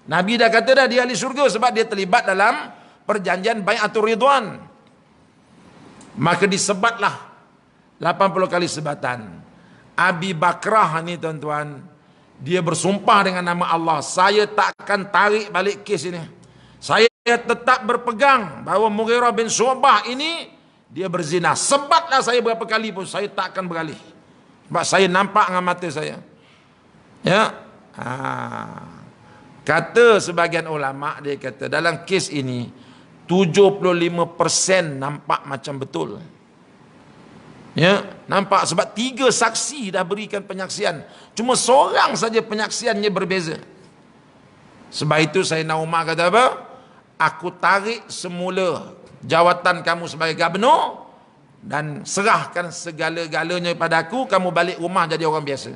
Nabi dah kata dah dia ahli syurga sebab dia terlibat dalam perjanjian Bai'atul Ridwan. Maka disebatlah 80 kali sebatan. Abi Bakrah ni tuan-tuan, dia bersumpah dengan nama Allah, saya tak akan tarik balik kes ini. Saya tetap berpegang bahawa Mughirah bin Syu'bah ini dia berzina. Sebatlah saya berapa kali pun, saya tak akan beralih. Sebab saya nampak dengan mata saya. Ya. Kata sebagian ulama, dia kata dalam kes ini 75% nampak macam betul. Ya, nampak sebab 3 saksi dah berikan penyaksian. Cuma seorang saja penyaksiannya berbeza. Sebab itu Sayyidina Umar kata apa? Aku tarik semula jawatan kamu sebagai gubernur dan serahkan segala-galanya pada aku, kamu balik rumah jadi orang biasa.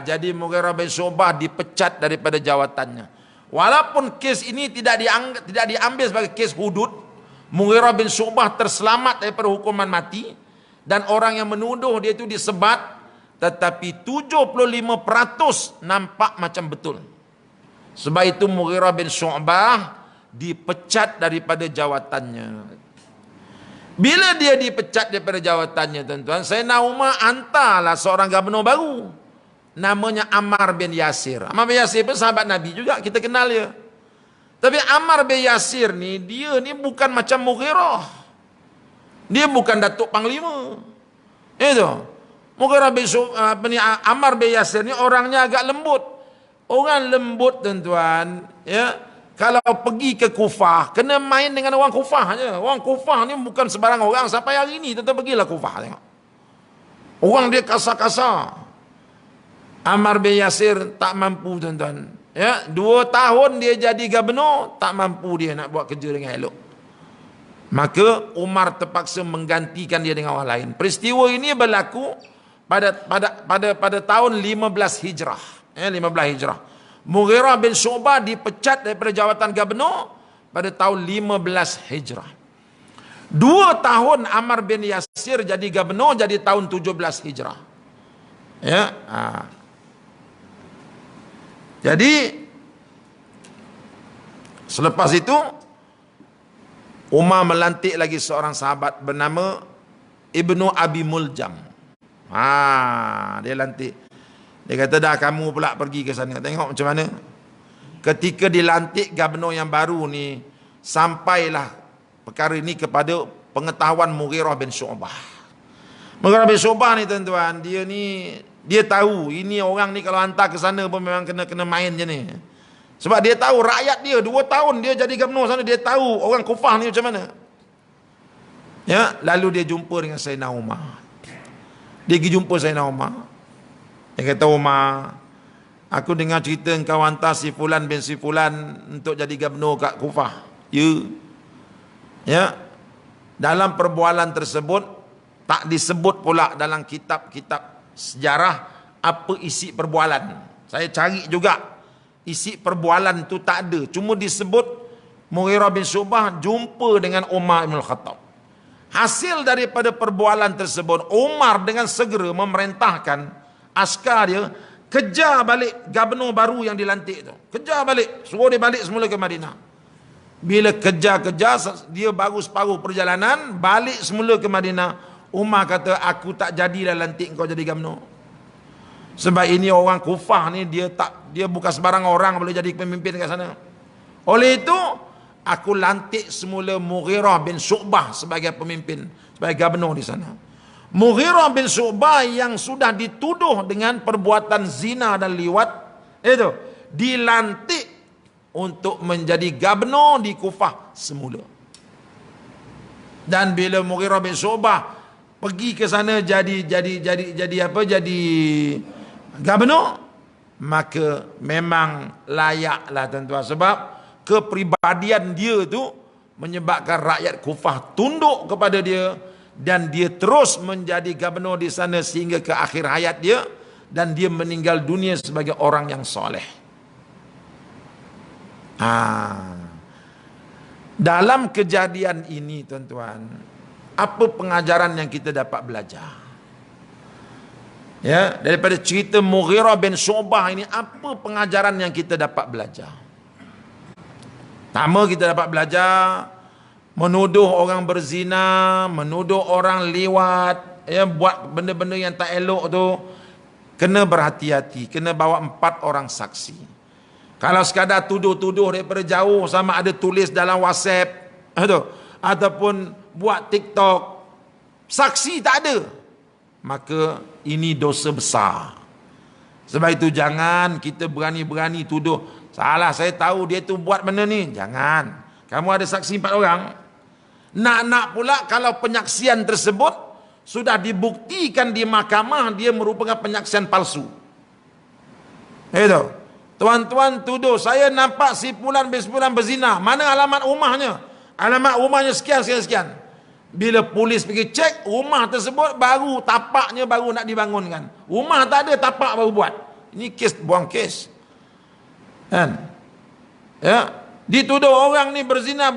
Jadi Mughirah bin Syu'bah dipecat daripada jawatannya. Walaupun kes ini tidak diambil sebagai kes hudud, Mughirah bin Syu'bah terselamat daripada hukuman mati dan orang yang menuduh dia itu disebat, tetapi 75% nampak macam betul. Sebab itu Mughirah bin Syu'bah dipecat daripada jawatannya. Bila dia dipecat daripada jawatannya, tuan-tuan, Sayyidina Umar hantarlah seorang gubernur baru. Namanya Ammar bin Yasir. Ammar bin Yasir pun sahabat Nabi juga, kita kenal dia. Tapi Ammar bin Yasir ni, dia ni bukan macam Mughirah. Dia bukan Datuk Panglima. Itu. Mughirah bin Ammar bin Yasir ni orangnya agak lembut. Orang lembut, tuan-tuan, ya. Kalau pergi ke Kufah, kena main dengan orang Kufah je. Orang Kufah ni bukan sebarang orang. Sampai hari ni tetap pergilah Kufah tengok. Orang dia kasar-kasar. Ammar bin Yasir tak mampu, tuan-tuan. Ya, 2 tahun dia jadi gubernur, tak mampu dia nak buat kerja dengan elok. Maka Umar terpaksa menggantikan dia dengan orang lain. Peristiwa ini berlaku pada tahun 15 Hijrah. 15 Hijrah. Mughirah bin Syu'bah dipecat daripada jawatan gubernur pada tahun 15 Hijrah. 2 tahun Ammar bin Yasir jadi gubernur, jadi tahun 17 Hijrah. Ya. Jadi selepas itu Umar melantik lagi seorang sahabat bernama Ibnu Abi Muljam. Dia lantik. Dia kata dah kamu pula pergi ke sana. Tengok macam mana. Ketika dilantik gubernur yang baru ni, sampailah perkara ini kepada pengetahuan Mughirah bin Syu'bah. Mughirah bin Syu'bah ni, tuan-tuan, dia tahu ini orang ni kalau hantar ke sana pun memang kena main je ni. Sebab dia tahu rakyat dia 2 tahun dia jadi gubernur sana, dia tahu orang Kufah ni macam mana. Ya, lalu dia jumpa dengan Sayyidina Umar. Dia pergi jumpa Sayyidina Umar. Dia kata, Umar, aku dengar cerita engkau hantar si Fulan bin si Fulan untuk jadi gubernur kat Kufah. Ya. Dalam perbualan tersebut tak disebut pula dalam kitab-kitab sejarah apa isi perbualan. Saya cari juga, isi perbualan tu tak ada. Cuma disebut Mughirah bin Syu'bah jumpa dengan Umar bin Khattab. Hasil daripada perbualan tersebut, Umar dengan segera memerintahkan askar dia kejar balik gubernur baru yang dilantik tu. Kejar balik, suruh dia balik semula ke Madinah. Bila kejar-kejar, dia baru separuh perjalanan, balik semula ke Madinah. Umar kata, aku tak jadilah lantik kau jadi gubernur. Sebab ini orang Kufah ni, dia bukan sebarang orang boleh jadi pemimpin kat sana. Oleh itu, aku lantik semula Mughirah bin Syu'bah sebagai pemimpin, sebagai gubernur di sana. Mughirah bin Syu'bah yang sudah dituduh dengan perbuatan zina dan liwat itu dilantik untuk menjadi gubernur di Kufah semula. Dan bila Mughirah bin Syu'bah pergi ke sana jadi gubernur, maka memang layaklah, tuan-tuan, sebab kepribadian dia tu menyebabkan rakyat Kufah tunduk kepada dia. Dan dia terus menjadi gubernur di sana sehingga ke akhir hayat dia. Dan dia meninggal dunia sebagai orang yang soleh. Dalam kejadian ini, tuan-tuan, apa pengajaran yang kita dapat belajar? Ya, daripada cerita Mughirah bin Syu'bah ini, apa pengajaran yang kita dapat belajar? Pertama, kita dapat belajar menuduh orang berzina, menuduh orang liwat, yang buat benda-benda yang tak elok tu, kena berhati-hati, kena bawa 4 orang saksi. Kalau sekadar tuduh-tuduh daripada jauh, sama ada tulis dalam WhatsApp ataupun buat TikTok, saksi tak ada, maka ini dosa besar. Sebab itu jangan kita berani-berani tuduh, salah saya tahu dia tu buat benda ni. Jangan. Kamu ada saksi 4 orang. Nak pula kalau penyaksian tersebut sudah dibuktikan di mahkamah dia merupakan penyaksian palsu. Itu. Tuan-tuan tuduh, saya nampak si fulan bin fulan berzina. Mana alamat rumahnya? Alamat rumahnya sekian. Bila polis pergi cek rumah tersebut, baru tapaknya baru nak dibangunkan. Rumah tak ada, tapak baru buat. Ini kes, buang kes. Kan? Ya, dituduh orang ni berzina.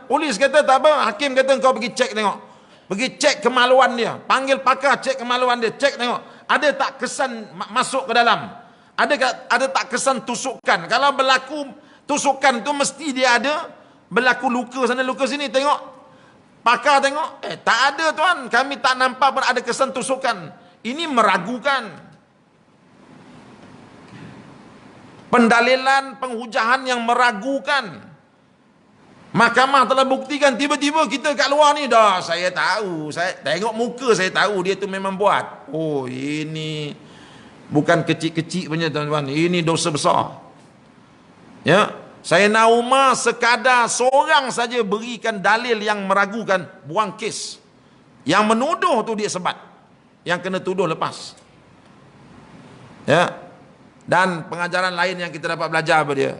Polis kata tak apa, hakim kata kau pergi cek tengok. Pergi cek kemaluan dia. Panggil pakar cek kemaluan dia, cek tengok. Ada tak kesan masuk ke dalam? Ada tak kesan tusukan? Kalau berlaku tusukan tu mesti dia ada berlaku luka sana luka sini. Tengok, pakar tengok, tak ada tuan, kami tak nampak pun ada kesan tusukan. Ini meragukan. Pendalilan penghujahan yang meragukan. Mahkamah telah buktikan, tiba-tiba kita kat luar ni dah, saya tahu, saya tengok muka saya tahu dia tu memang buat. Oh, ini bukan kecil-kecil punya tuan-tuan, ini dosa besar. Ya, Sayyidina Umar sekadar seorang saja berikan dalil yang meragukan, buang kes. Yang menuduh tu dia sebat, yang kena tuduh lepas. Ya. Dan pengajaran lain yang kita dapat belajar pada dia,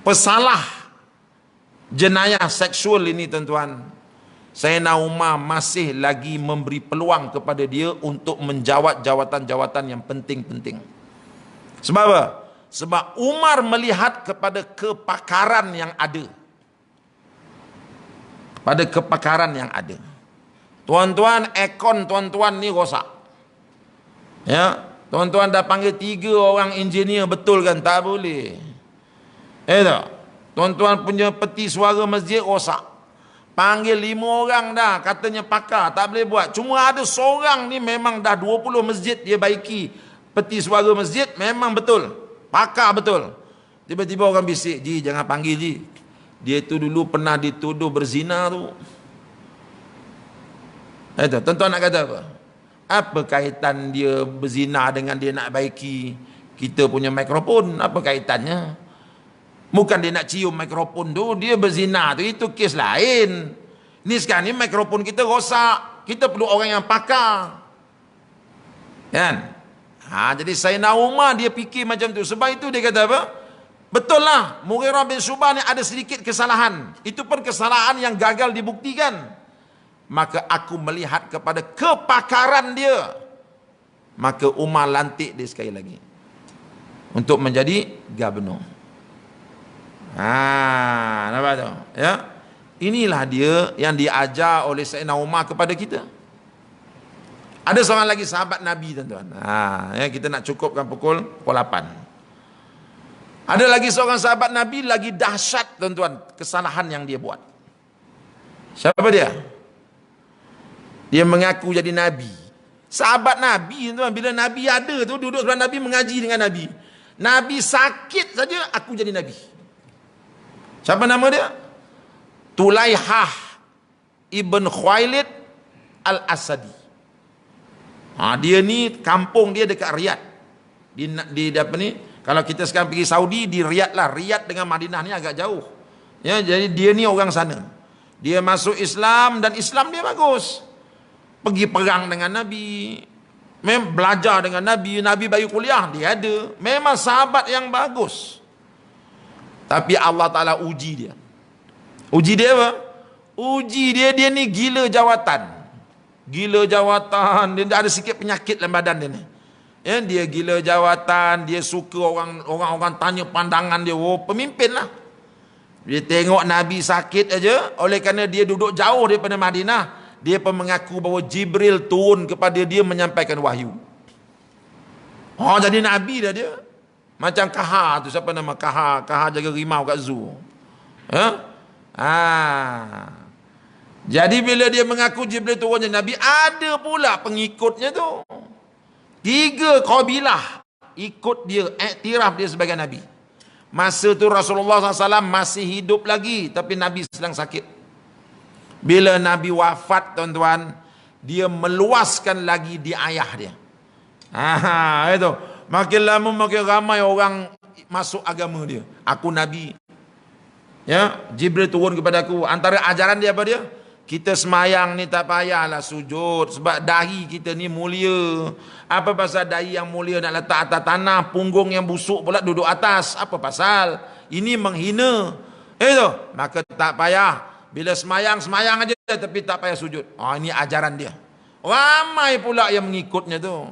pesalah jenayah seksual ini tuan-tuan, Sayyidina Umar masih lagi memberi peluang kepada dia untuk menjawat jawatan-jawatan yang penting-penting. Sebab apa? Sebab Umar melihat kepada kepakaran yang ada. Pada kepakaran yang ada. Tuan-tuan, aircon tuan-tuan ni rosak. Ya, tuan-tuan dah panggil 3 orang engineer, betul kan? Tak boleh. Tak? Tuan-tuan punya peti suara masjid rosak. Panggil 5 orang dah, katanya pakar, tak boleh buat. Cuma ada seorang ni memang dah 20 masjid dia baiki peti suara masjid, memang betul, pakar betul. Tiba-tiba orang bisik, Ji jangan panggil Ji, dia tu dulu pernah dituduh berzina tu. Itu tuan-tuan nak kata apa? Apa kaitan dia berzina dengan dia nak baiki kita punya mikrofon? Apa kaitannya? Bukan dia nak cium mikrofon tu, dia berzina tu, itu kes lain. Ni sekarang ni mikrofon kita rosak, kita perlu orang yang pakar. Kan? Jadi Sayyidina Umar dia fikir macam tu. Sebab itu dia kata apa? Betul lah, Mughirah bin Syu'bah ni ada sedikit kesalahan. Itu pun kesalahan yang gagal dibuktikan. Maka aku melihat kepada kepakaran dia. Maka Umar lantik dia sekali lagi untuk menjadi gubernur. Nampak tu? Ya. Inilah dia yang diajar oleh Sayyidina Umar kepada kita. Ada seorang lagi sahabat Nabi tuan-tuan. Ya, kita nak cukupkan pukul 8. Ada lagi seorang sahabat Nabi lagi dahsyat tuan-tuan kesalahan yang dia buat. Siapa dia? Dia mengaku jadi Nabi. Sahabat Nabi tuan-tuan, bila Nabi ada tu duduk sebelah Nabi mengaji dengan Nabi. Nabi sakit saja aku jadi Nabi. Siapa nama dia? Tulaihah ibn Khuwailid al-Asadi. Dia ni kampung dia dekat Riyadh. Di apa ni? Kalau kita sekarang pergi Saudi, di Riyadh lah. Riyadh dengan Madinah ni agak jauh. Ya, jadi dia ni orang sana. Dia masuk Islam dan Islam dia bagus. Pergi perang dengan Nabi. Memang belajar dengan Nabi. Nabi bagi kuliah, dia ada. Memang sahabat yang bagus. Tapi Allah Ta'ala uji dia. Uji dia apa? Uji dia ni gila jawatan. Gila jawatan. Dia ada sikit penyakit dalam badan dia ni. Ya, dia gila jawatan. Dia suka orang tanya pandangan dia. Oh, pemimpin lah. Dia tengok Nabi sakit aja. Oleh kerana dia duduk jauh daripada Madinah, dia pun mengaku bahawa Jibril turun kepada dia menyampaikan wahyu. Jadi Nabi dah dia. Macam Kahar tu, siapa nama Kahar? Kahar jaga rimau kat zoo. Jadi bila dia mengaku Jibril turunnya Nabi, ada pula pengikutnya tu. 3 kabilah ikut dia, iktiraf dia sebagai Nabi. Masa tu Rasulullah SAW masih hidup lagi, tapi Nabi sedang sakit. Bila Nabi wafat, tuan-tuan, dia meluaskan lagi di ayah dia. Itu. Makin lama makin ramai orang masuk agama dia. Aku Nabi. Ya, Jibril turun kepada aku. Antara ajaran dia apa dia? Kita semayang ni tak payahlah sujud sebab dahi kita ni mulia. Apa pasal dahi yang mulia nak letak atas tanah, punggung yang busuk pula duduk atas? Apa pasal? Ini menghina. Itu. Maka tak payah. Bila semayang aja tapi tak payah sujud. Ini ajaran dia. Ramai pula yang mengikutnya tu.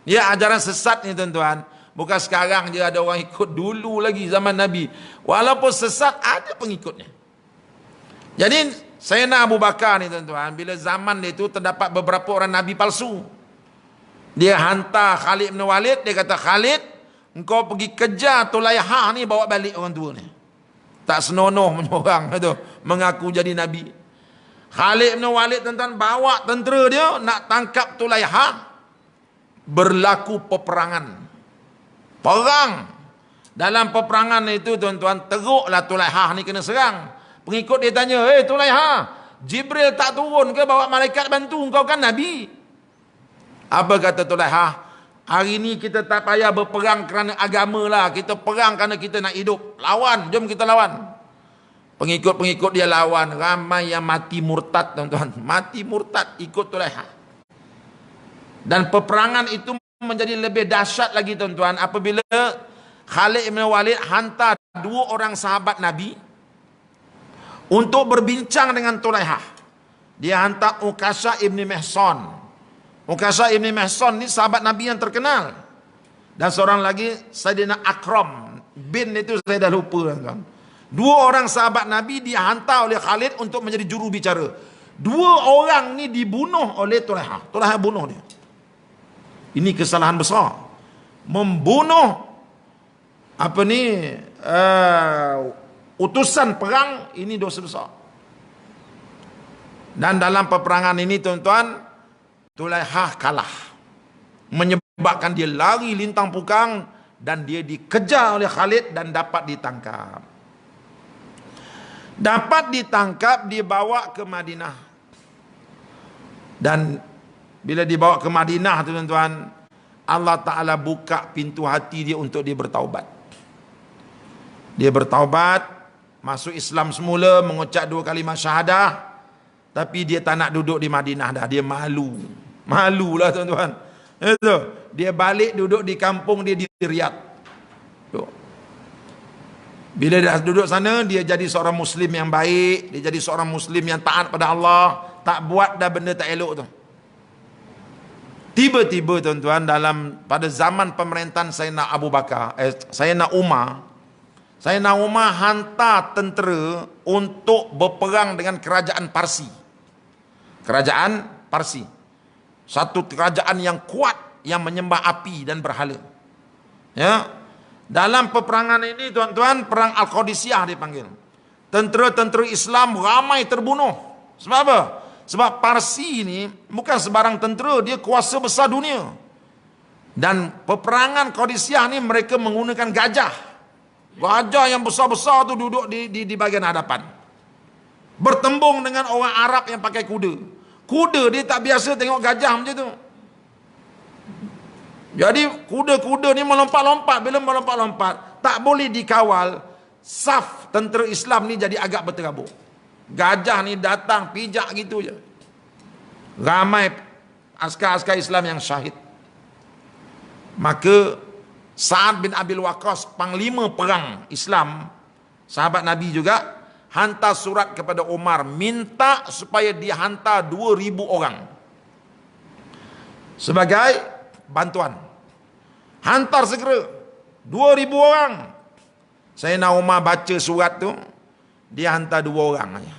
Dia ajaran sesat ni, tuan-tuan. Bukan sekarang je ada orang ikut, dulu lagi zaman Nabi. Walaupun sesat, ada pengikutnya. Jadi Sayyidina Abu Bakar ni, tuan-tuan, bila zaman dia tu terdapat beberapa orang Nabi palsu. Dia hantar Khalid bin Walid, dia kata, Khalid, engkau pergi kejar Tulaihah ni, bawa balik orang tua ni. Tak senonoh orang tu mengaku jadi Nabi. Khalid bin Walid, tuan-tuan, bawa tentera dia nak tangkap Tulaihah. Berlaku peperangan. Perang. Dalam peperangan itu, tuan-tuan, teruklah Tulaihah ni kena serang. Pengikut dia tanya, Tulaihah, Jibril tak turun ke bawa malaikat bantu? Engkau kan Nabi. Apa kata Tulaihah? Hari ni kita tak payah berperang kerana agama lah. Kita perang kerana kita nak hidup. Lawan, jom kita lawan. Pengikut-pengikut dia lawan. Ramai yang mati murtad, tuan-tuan. Mati murtad ikut Tulaihah. Dan peperangan itu menjadi lebih dahsyat lagi, tuan-tuan, apabila Khalid bin Walid hantar 2 orang sahabat Nabi untuk berbincang dengan Tulaihah. Dia hantar Ukasha ibn Mihsan. Ukasha ibn Mihsan ni sahabat Nabi yang terkenal. Dan seorang lagi Sayyidina Akram. Bin itu saya dah lupa, tuan-tuan. 2 orang sahabat Nabi dihantar oleh Khalid untuk menjadi juru bicara. 2 orang ni dibunuh oleh Tulaihah. Tulaihah bunuh dia. Ini kesalahan besar. Membunuh utusan perang, ini dosa besar. Dan dalam peperangan ini, tuan-tuan, Tulaihah kalah. Menyebabkan dia lari lintang pukang dan dia dikejar oleh Khalid dan dapat ditangkap. Dapat ditangkap, dibawa ke Madinah. Dan bila dibawa ke Madinah, tuan-tuan, Allah Ta'ala buka pintu hati dia untuk dia bertaubat. Dia bertaubat, masuk Islam semula, mengucap 2 kalimah syahadah. Tapi dia tak nak duduk di Madinah dah. Dia malu. Malulah, tuan-tuan. Itu. Dia balik duduk di kampung dia di Riyadh. Bila dah duduk sana, dia jadi seorang Muslim yang baik. Dia jadi seorang Muslim yang taat pada Allah. Tak buat dah benda tak elok tu. Tiba-tiba, tuan-tuan, pada zaman pemerintahan Sayyidina Abu Bakar, Sayyidina Umar hantar tentera untuk berperang dengan kerajaan Parsi. Kerajaan Parsi. Satu kerajaan yang kuat, yang menyembah api dan berhala. Ya. Dalam peperangan ini, tuan-tuan, perang Al-Qadisiyah dipanggil. Tentera-tentera Islam ramai terbunuh. Sebab apa? Sebab Parsi ini bukan sebarang tentera, dia kuasa besar dunia. Dan peperangan Qadisiyah ni mereka menggunakan gajah. Gajah yang besar-besar tu duduk di bahagian hadapan. Bertembung dengan orang Arab yang pakai kuda. Kuda dia tak biasa tengok gajah macam tu. Jadi kuda-kuda ni melompat-lompat. Bila melompat-lompat, tak boleh dikawal. Saf tentera Islam ni jadi agak berterabur. Gajah ni datang pijak gitu je. Ramai askar-askar Islam yang syahid. Maka Sa'ad bin Abil Waqqas, panglima perang Islam, sahabat Nabi juga, hantar surat kepada Umar, minta supaya dia hantar 2,000 orang sebagai bantuan. Hantar segera 2,000 orang. Sayyidina Umar baca surat tu, dia hantar 2 orang aja.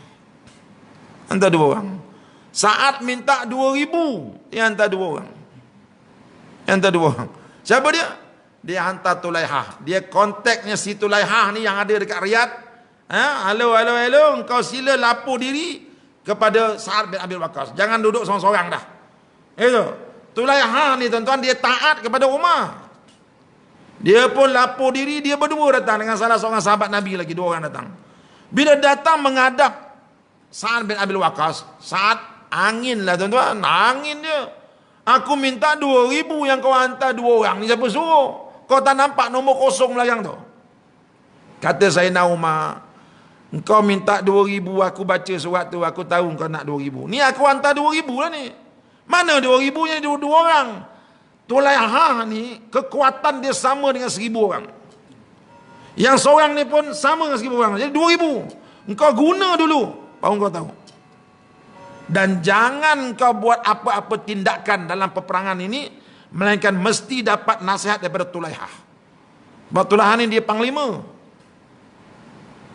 Hantar 2 orang. Saat minta 2,000, dia hantar 2 orang. Dia hantar 2 orang. Siapa dia? Dia hantar Tulaihah. Dia kontaknya si Tulaihah ni yang ada dekat Riyadh. Halo, engkau sila lapor diri kepada Sa'ad bin Abi Waqqas. Jangan duduk seorang-seorang dah. Itu. Tulaiha ni tuan-tuan, dia taat kepada Umar. Dia pun lapor diri, dia berdua datang dengan salah seorang sahabat Nabi lagi, 2 orang datang. Bila datang menghadap Sa'ad bin Abi Waqqas, Sa'ad angin lah tuan-tuan, angin dia. Aku minta 2,000 yang kau hantar 2 orang. Ni siapa suruh? Kau tak nampak nombor kosong belakang tu? Kata Sayyidina Umar, engkau minta 2,000, aku baca surat tu, aku tahu engkau nak 2,000. Ni aku hantar 2,000 lah ni. Mana 2,000 nya 2 orang? Tulaiha ni kekuatan dia sama dengan 1,000 orang. Yang seorang ni pun sama dengan 1,000 orang. Jadi 2,000. Engkau guna dulu, baru kau tahu. Dan jangan kau buat apa-apa tindakan dalam peperangan ini melainkan mesti dapat nasihat daripada Tulaiha. Sebab Tulaiha ni dia panglima.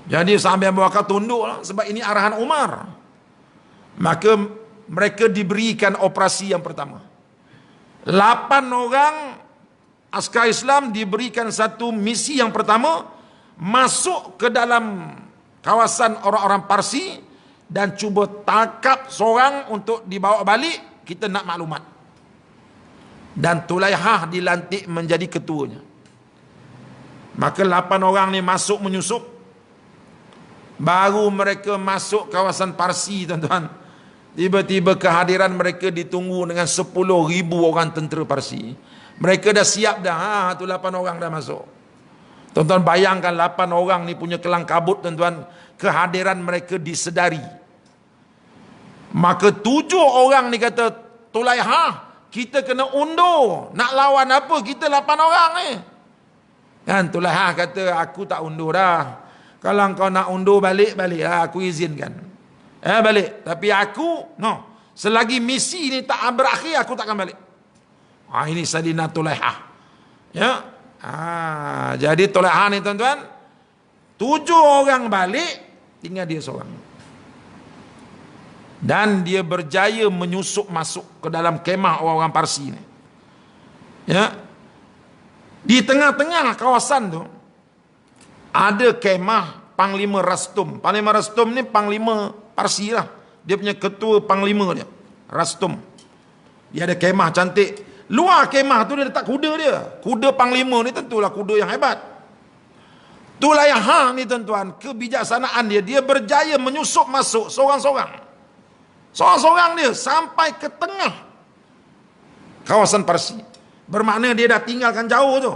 Jadi sampai Abu Bakar tunduk lah, sebab ini arahan Umar. Maka mereka diberikan operasi yang pertama. 8 orang askar Islam diberikan satu misi yang pertama, masuk ke dalam kawasan orang-orang Parsi dan cuba tangkap seorang untuk dibawa balik. Kita nak maklumat. Dan Tulaiha dilantik menjadi ketuanya. Maka 8 orang ni masuk menyusup. Baru mereka masuk kawasan Parsi tuan-tuan, tiba-tiba kehadiran mereka ditunggu dengan 10,000 orang tentera Parsi. Mereka dah siap dah. Tu 8 orang dah masuk. Tuan-tuan bayangkan 8 orang ni punya kelang kabut tuan-tuan. Kehadiran mereka disedari. Maka 7 orang ni kata, Tulaiha, kita kena undur. Nak lawan apa? Kita 8 orang ni. Kan Tulaiha kata, aku tak undur dah. Kalau kau nak undur balik lah, aku izinkan. Balik. Tapi aku, no. Selagi misi ni tak berakhir, aku takkan balik. Ini Sayyidina Tulaiha. Ya. Jadi Tulaiha ni tuan-tuan, 7 orang balik, tinggal dia seorang. Dan dia berjaya menyusup masuk ke dalam kemah orang-orang Parsi ni. Ya. Di tengah-tengah kawasan tu ada kemah Panglima Rastum. Panglima Rastum ni panglima Parsi lah. Dia punya ketua panglima dia, Rastum. Dia ada kemah cantik. Luar kemah tu dia letak kuda dia. Kuda panglima ni tentulah kuda yang hebat. Tulaiha ni tuan-tuan, kebijaksanaan dia, dia berjaya menyusup masuk seorang-seorang. Seorang-seorang dia sampai ke tengah kawasan Parsi. Bermakna dia dah tinggalkan jauh tu.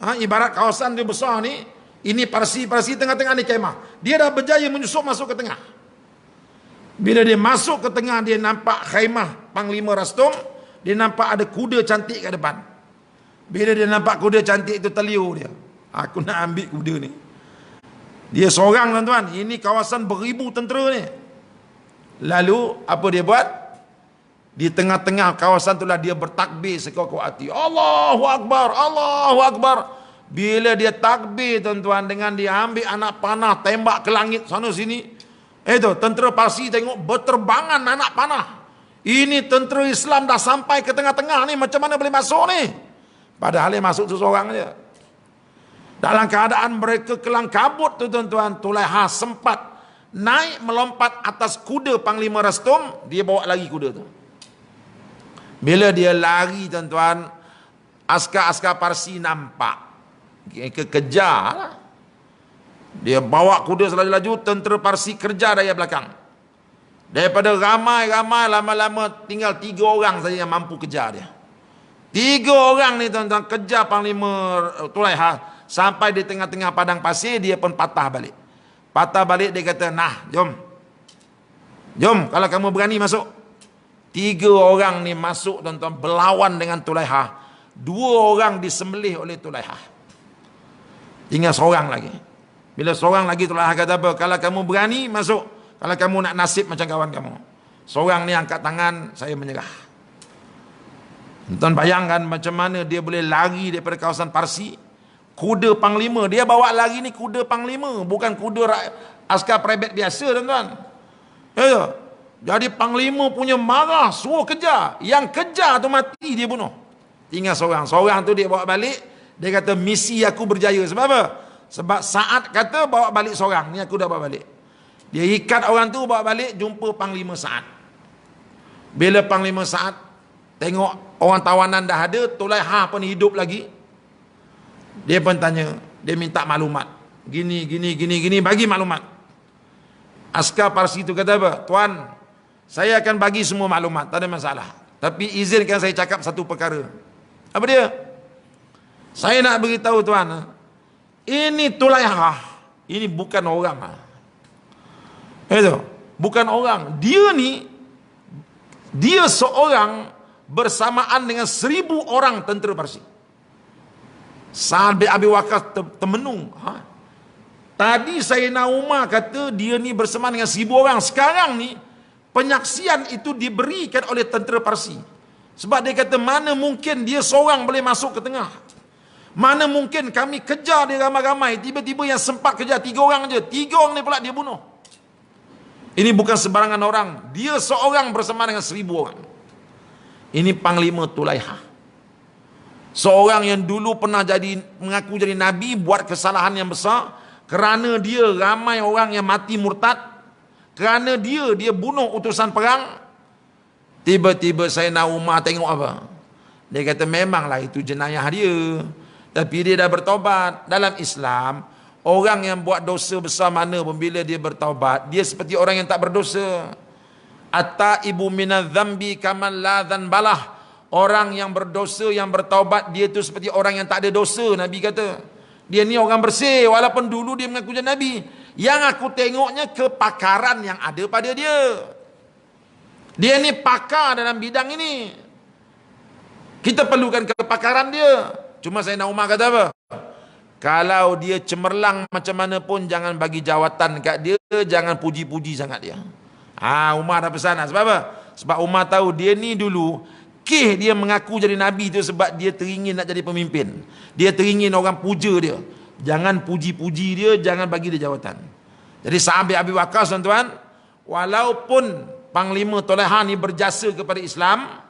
Ibarat kawasan dia besar ni, ini Parsi, tengah-tengah ni kemah. Dia dah berjaya menyusup masuk ke tengah. Bila dia masuk ke tengah, dia nampak khaimah Panglima Rastum. Dia nampak ada kuda cantik kat depan. Bila dia nampak kuda cantik itu, terliur dia. Aku nak ambil kuda ni. Dia seorang tuan-tuan. Ini kawasan beribu tentera ni. Lalu apa dia buat? Di tengah-tengah kawasan itulah dia bertakbir sekuat-kuat hati. Allahu Akbar, Allahu Akbar. Bila dia takbir tuan-tuan, dengan dia ambil anak panah, tembak ke langit sana sini. Itu tentera Parsi tengok berterbangan anak panah. Ini tentera Islam dah sampai ke tengah-tengah ni, macam mana boleh masuk ni? Padahal dia masuk seseorang je. Dalam keadaan mereka kelang kabut tu tuan-tuan, Tulaiha sempat naik melompat atas kuda Panglima Rastum. Dia bawa lagi kuda tu. Bila dia lari tuan-tuan, askar-askar Parsi nampak, kejar lah. Dia bawa kuda selaju-laju, tentera Parsi kejar dari belakang. Daripada ramai-ramai, lama-lama tinggal 3 orang saja yang mampu kejar dia. 3 orang ni tuan-tuan kejar Panglima Tulaiha sampai di tengah-tengah padang pasir. Dia pun patah balik. Patah balik, dia kata, nah, jom. Jom, kalau kamu berani masuk. 3 orang ni masuk tuan-tuan, berlawan dengan Tulaiha. 2 orang disembelih oleh Tulaiha. Tinggal seorang lagi. Bila seorang lagi, Tulaiha kata apa? Kalau kamu berani masuk. Kalau kamu nak nasib macam kawan kamu. Seorang ni angkat tangan, saya menyerah. Tuan bayangkan macam mana dia boleh lari daripada kawasan Parsi. Kuda panglima, dia bawa lari ni kuda panglima, bukan kuda askar private biasa tuan-tuan. Ya. Jadi panglima punya marah, suruh kejar. Yang kejar tu mati, dia bunuh. Tinggal seorang. Seorang tu dia bawa balik. Dia kata misi aku berjaya. Sebab apa? Sebab Sa'ad kata bawa balik seorang. Ni aku dah bawa balik. Dia ikat orang tu, bawa balik, jumpa Panglima Saad. Bila Panglima Saad tengok orang tawanan dah ada, Tulaiha pun hidup lagi, dia pun tanya, dia minta maklumat. Gini, bagi maklumat. Askar Parsi itu kata apa? Tuan, saya akan bagi semua maklumat, tak ada masalah. Tapi izinkan saya cakap satu perkara. Apa dia? Saya nak beritahu tuan, ini Tulaiha, ini bukan orang. Itu, bukan orang. Dia seorang bersamaan dengan 1,000 orang tentera Parsi. Sa'ad bin Abi Waqqas termenung. Tadi Sayyidina Umar kata dia ni bersamaan dengan 1,000 orang. Sekarang ni penyaksian itu diberikan oleh tentera Parsi. Sebab dia kata mana mungkin dia seorang boleh masuk ke tengah. Mana mungkin kami kejar dia ramai-ramai, tiba-tiba yang sempat kejar 3 orang je. 3 orang ni pula dia bunuh. Ini bukan sebarangan orang. Dia seorang bersama dengan 1,000 orang. Ini Panglima Tulaiha. Seorang yang dulu pernah mengaku jadi Nabi, buat kesalahan yang besar. Kerana dia ramai orang yang mati murtad. Kerana dia bunuh utusan perang. Tiba-tiba Sayyidina Umar tengok apa? Dia kata memanglah itu jenayah dia. Tapi dia dah bertaubat. Dalam Islam, orang yang buat dosa besar mana pun bila dia bertaubat, dia seperti orang yang tak berdosa. At-taibu minadz-dzambi kaman la dzanbalah. Orang yang berdosa, yang bertaubat, dia tu seperti orang yang tak ada dosa, Nabi kata. Dia ni orang bersih, walaupun dulu dia mengaku jadi Nabi. Yang aku tengoknya kepakaran yang ada pada dia. Dia ni pakar dalam bidang ini. Kita perlukan kepakaran dia. Cuma Sayyidina Umar kata apa? Kalau dia cemerlang macam mana pun, jangan bagi jawatan kat dia, jangan puji-puji sangat dia. Umar dah pesan. Sebab apa? Sebab Umar tahu dia ni dulu, dia mengaku jadi Nabi tu sebab dia teringin nak jadi pemimpin. Dia teringin orang puja dia. Jangan puji-puji dia, jangan bagi dia jawatan. Jadi sahabat Abi Waqqas tuan-tuan, walaupun Panglima Tulaiha ni berjasa kepada Islam,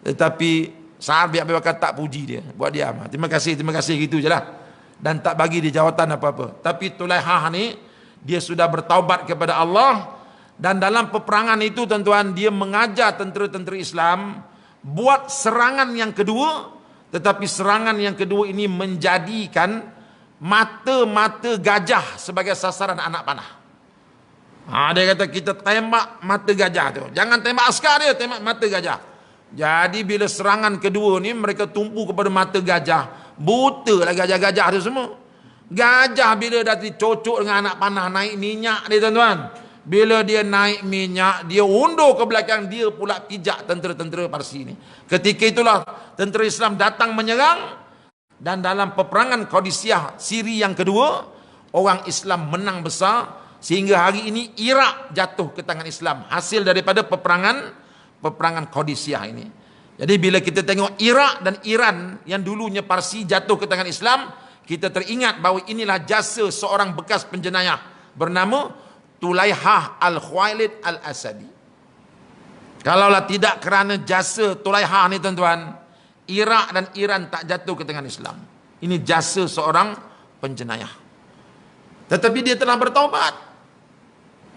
tetapi sahabat Abi Waqqas tak puji dia, buat diam. Terima kasih gitu je lah. Dan tak bagi dia jawatan apa-apa. Tapi Tulaiha ni, dia sudah bertaubat kepada Allah. Dan dalam peperangan itu tuan-tuan, dia mengajar tentera-tentera Islam buat serangan yang kedua. Tetapi serangan yang kedua ini menjadikan mata-mata gajah sebagai sasaran anak panah. Dia kata kita tembak mata gajah tu. Jangan tembak askar dia, tembak mata gajah. Jadi bila serangan kedua ni, mereka tumpu kepada mata gajah. Buta lah gajah-gajah tu semua. Gajah bila dah dicocok dengan anak panah, naik minyak dia tuan-tuan. Bila dia naik minyak, dia undur ke belakang, dia pula pijak tentera-tentera Parsi ni. Ketika itulah tentera Islam datang menyerang. Dan dalam peperangan Qadisiyah Siri yang kedua, orang Islam menang besar. Sehingga hari ini Iraq jatuh ke tangan Islam. Hasil daripada peperangan Qadisiyah ini. Jadi bila kita tengok Iraq dan Iran yang dulunya Parsi jatuh ke tangan Islam, kita teringat bahawa inilah jasa seorang bekas penjenayah bernama Tulaiha Al-Khuwailid Al-Asadi. Kalaulah tidak kerana jasa Tulaiha ni tuan-tuan, Iraq dan Iran tak jatuh ke tangan Islam. Ini jasa seorang penjenayah. Tetapi dia telah bertaubat.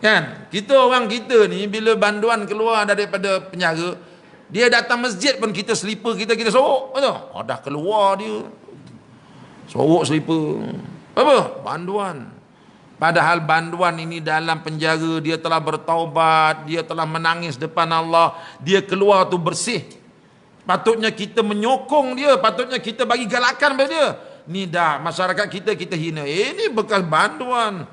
Kan? Orang kita ni bila banduan keluar daripada penjara, dia datang masjid pun kita selipar kita sorok. Betul? Dah keluar dia. Sorok selipar. Apa? Banduan. Padahal banduan ini dalam penjara, dia telah bertaubat, dia telah menangis depan Allah, dia keluar tu bersih. Patutnya kita menyokong dia, patutnya kita bagi galakan pada dia. Ni dah masyarakat kita hina. Ini bekas banduan.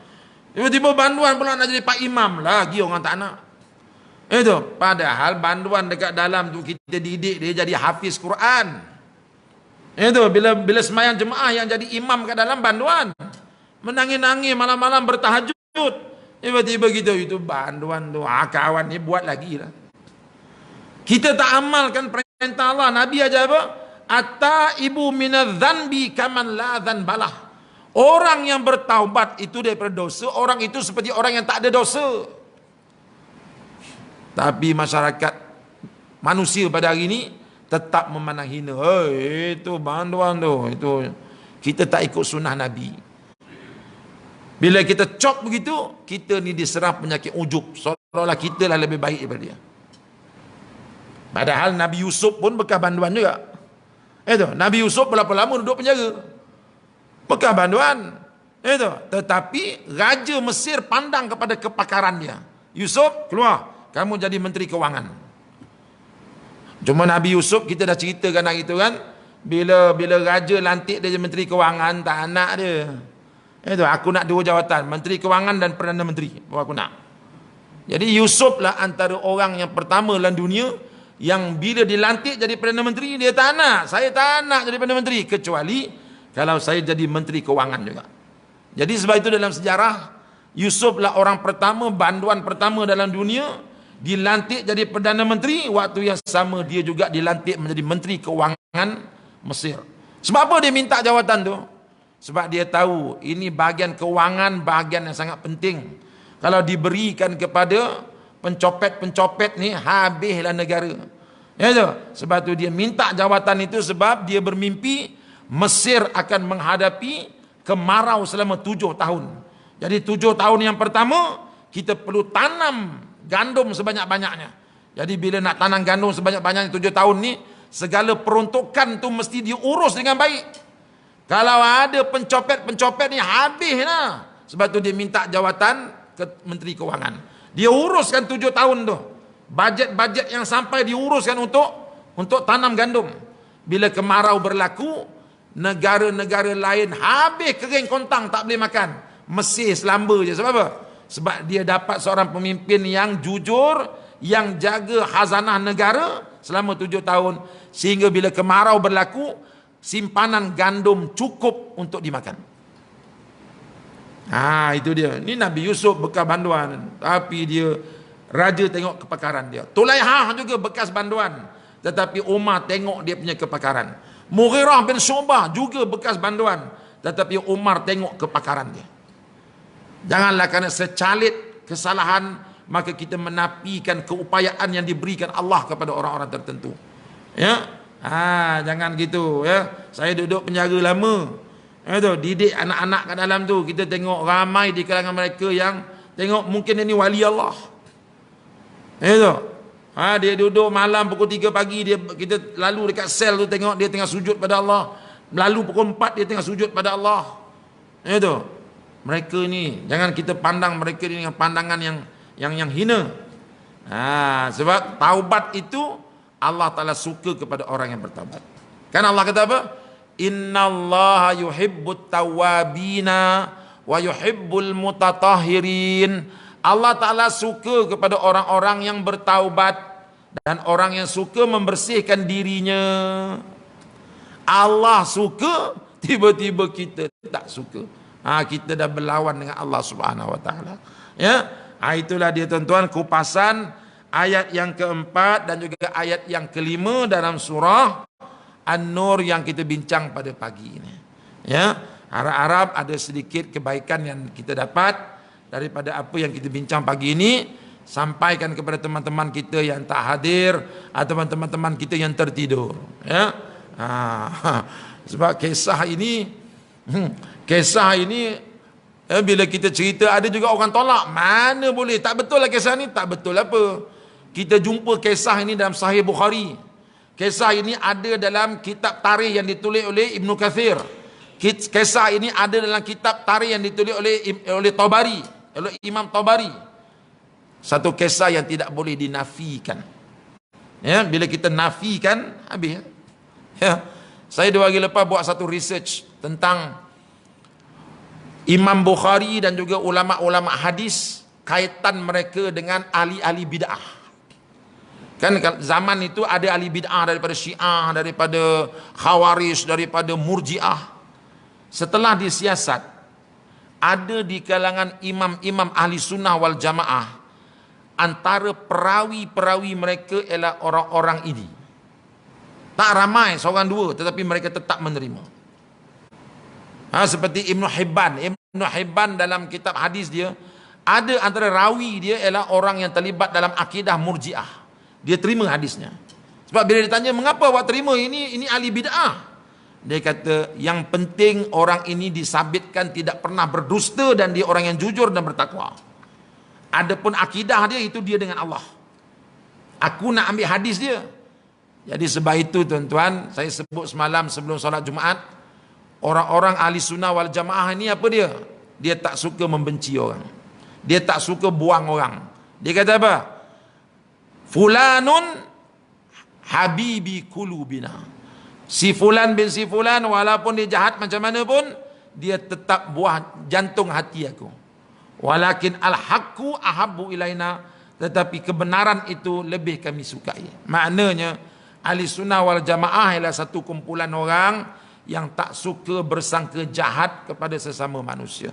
Tiba-tiba banduan pula nak jadi Pak Imam, lagi orang tak nak. Itu, padahal banduan dekat dalam tu kita didik dia jadi hafiz Quran. Itu bila semayang jemaah yang jadi imam kat dalam banduan. Menangis-nangis malam-malam bertahajud. Tiba-tiba gitu, itu banduan tu. Kawan ni buat lagi lah. Kita tak amalkan perintah Allah. Nabi aja apa? At-taibu minadz-dzanbi kaman la dzanbalah. Orang yang bertaubat itu daripada dosa, orang itu seperti orang yang tak ada dosa. Tapi masyarakat manusia pada hari ini tetap memandang hina. Itu banduan tu. Itu kita tak ikut sunnah Nabi. Bila kita cop begitu, kita ni diserang penyakit ujub, seolah-olah kita lah lebih baik daripada dia. Padahal Nabi Yusuf pun bekas banduan juga. Nabi Yusuf berapa lama duduk penjara? Bekas banduan. Tetapi Raja Mesir pandang kepada kepakaran dia. Yusuf, keluar. Kamu jadi Menteri Kewangan. Cuma Nabi Yusuf, kita dah ceritakan hari itu kan, bila Raja lantik dia jadi Menteri Kewangan, tak nak dia. Aku nak dua jawatan, Menteri Kewangan dan Perdana Menteri. Aku nak. Jadi Yusuf lah antara orang yang pertama dalam dunia yang bila dilantik jadi Perdana Menteri, dia tak nak. Saya tak nak jadi Perdana Menteri, kecuali kalau saya jadi Menteri Kewangan juga. Jadi sebab itu dalam sejarah, Yusuf lah orang pertama, banduan pertama dalam dunia, dilantik jadi Perdana Menteri. Waktu yang sama dia juga dilantik menjadi Menteri Kewangan Mesir. Sebab apa dia minta jawatan tu? Sebab dia tahu ini bahagian kewangan, bahagian yang sangat penting. Kalau diberikan kepada pencopet-pencopet ni, habislah negara. Sebab tu dia minta jawatan itu, sebab dia bermimpi Mesir akan menghadapi kemarau selama 7 tahun. Jadi 7 tahun yang pertama, kita perlu tanam gandum sebanyak-banyaknya. Jadi bila nak tanam gandum sebanyak-banyaknya 7 tahun ni, segala peruntukan tu mesti diurus dengan baik. Kalau ada pencopet-pencopet ni, habislah. Sebab tu dia minta jawatan ke Menteri Kewangan. Dia uruskan 7 tahun tu. Bajet-bajet yang sampai diuruskan untuk tanam gandum. Bila kemarau berlaku, negara-negara lain habis kering kontang, tak boleh makan. Mesir selamba je. Sebab apa? Sebab dia dapat seorang pemimpin yang jujur, yang jaga khazanah negara selama 7 tahun. Sehingga bila kemarau berlaku, simpanan gandum cukup untuk dimakan. Itu dia. Ini Nabi Yusuf bekas banduan, tapi dia raja tengok kepakaran dia. Tulaihah juga bekas banduan, tetapi Umar tengok dia punya kepakaran. Mughirah bin Syu'bah juga bekas banduan, tetapi Umar tengok kepakaran dia. Janganlah kerana secalit kesalahan maka kita menafikan keupayaan yang diberikan Allah kepada orang-orang tertentu. Jangan gitu ya. Saya duduk penjara lama. Didik anak-anak kat dalam tu, kita tengok ramai di kalangan mereka yang tengok mungkin ini wali Allah. Dia duduk malam pukul 3 pagi, kita lalu dekat sel tu, tengok dia tengah sujud pada Allah. Lalu pukul 4 dia tengah sujud pada Allah. Mereka ni jangan kita pandang mereka ni dengan pandangan yang hina. Sebab taubat itu Allah Ta'ala suka kepada orang yang bertaubat. Kan Allah kata apa? Innallaha yuhibbut tawabina wa yuhibbul mutatahhirin. Allah Ta'ala suka kepada orang-orang yang bertaubat dan orang yang suka membersihkan dirinya. Allah suka, tiba-tiba kita tak suka. Kita dah berlawan dengan Allah Subhanahu Wa Ta'ala. Itulah dia tuan-tuan kupasan ayat yang keempat dan juga ayat yang kelima dalam surah An-Nur yang kita bincang pada pagi ini. Harap-harap ada sedikit kebaikan yang kita dapat daripada apa yang kita bincang pagi ini. Sampaikan kepada teman-teman kita yang tak hadir atau teman-teman kita yang tertidur. Sebab kisah ini bila kita cerita, ada juga orang tolak. Mana boleh, tak betul lah kisah ni. Tak betul apa? Kita jumpa kisah ini dalam Sahih Bukhari. Kisah ini ada dalam kitab tarikh yang ditulis oleh Ibnu Kathir. Kisah ini ada dalam kitab tarikh yang ditulis oleh Tabari, oleh Imam Tabari. Satu kisah yang tidak boleh dinafikan. Bila kita nafikan, habis. Saya 2 hari lepas buat satu research tentang Imam Bukhari dan juga ulama-ulama hadis, kaitan mereka dengan ahli-ahli bid'ah. Kan zaman itu ada ahli bid'ah daripada Syiah, daripada Khawarij, daripada Murji'ah. Setelah disiasat, ada di kalangan imam-imam ahli sunnah wal jamaah, antara perawi-perawi mereka ialah orang-orang ini. Tak ramai, seorang dua, tetapi mereka tetap menerima. Seperti Ibn Hibban dalam kitab hadis dia, ada antara rawi dia ialah orang yang terlibat dalam akidah Murji'ah. Dia terima hadisnya. Sebab bila ditanya, mengapa awak terima ini ahli bid'ah? Dia kata, yang penting orang ini disabitkan tidak pernah berdusta dan dia orang yang jujur dan bertakwa. Adapun akidah dia, itu dia dengan Allah. Aku nak ambil hadis dia. Jadi sebab itu tuan-tuan, saya sebut semalam sebelum solat Jumaat, orang-orang ahli sunnah wal jamaah ini apa dia? Dia tak suka membenci orang. Dia tak suka buang orang. Dia kata apa? Fulanun habibi kulubina. Si fulan bin si fulan, walaupun dia jahat macam mana pun, dia tetap buah jantung hati aku. Walakin al-haqqu ahabbu ilaina, tetapi kebenaran itu lebih kami sukai. Maknanya ahli sunnah wal jamaah ialah satu kumpulan orang yang tak suka bersangka jahat kepada sesama manusia.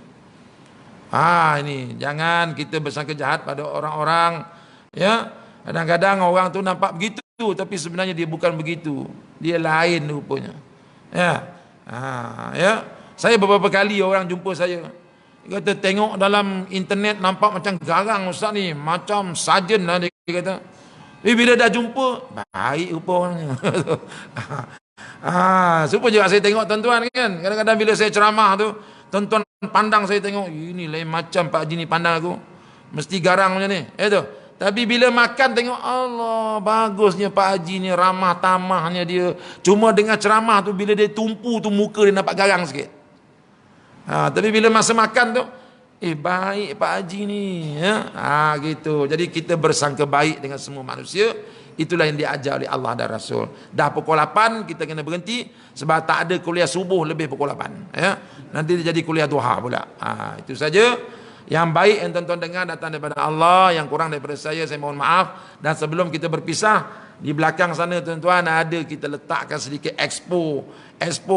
Ini jangan kita bersangka jahat pada orang-orang, ya. Kadang-kadang orang tu nampak begitu, tapi sebenarnya dia bukan begitu. Dia lain rupanya. Ya. Saya beberapa kali orang jumpa saya. Dia kata, tengok dalam internet nampak macam garang ustaz ni, macam sarjan lah, dia kata. Tapi bila dah jumpa, baik rupa orangnya. Supaya juga saya tengok tuan-tuan kan. Kadang-kadang bila saya ceramah tu, tuan-tuan pandang saya tengok, ini lain macam Pak Haji ni pandang aku. Mesti garang macam ni. Tapi bila makan tengok, Allah, bagusnya Pak Haji ni, ramah tamahnya dia. Cuma dengan ceramah tu, bila dia tumpu tu, muka dia nampak garang sikit. Tapi bila masa makan tu, baik Pak Haji ni, ya. Gitu. Jadi kita bersangka baik dengan semua manusia. Itulah yang diajar oleh Allah dan Rasul. Dah pukul 8 kita kena berhenti, sebab tak ada kuliah subuh lebih pukul 8, ya. Nanti dia jadi kuliah duha pula. Itu saja. Yang baik yang tuan-tuan dengar datang daripada Allah, yang kurang daripada saya mohon maaf. Dan sebelum kita berpisah, di belakang sana tuan-tuan ada kita letakkan sedikit expo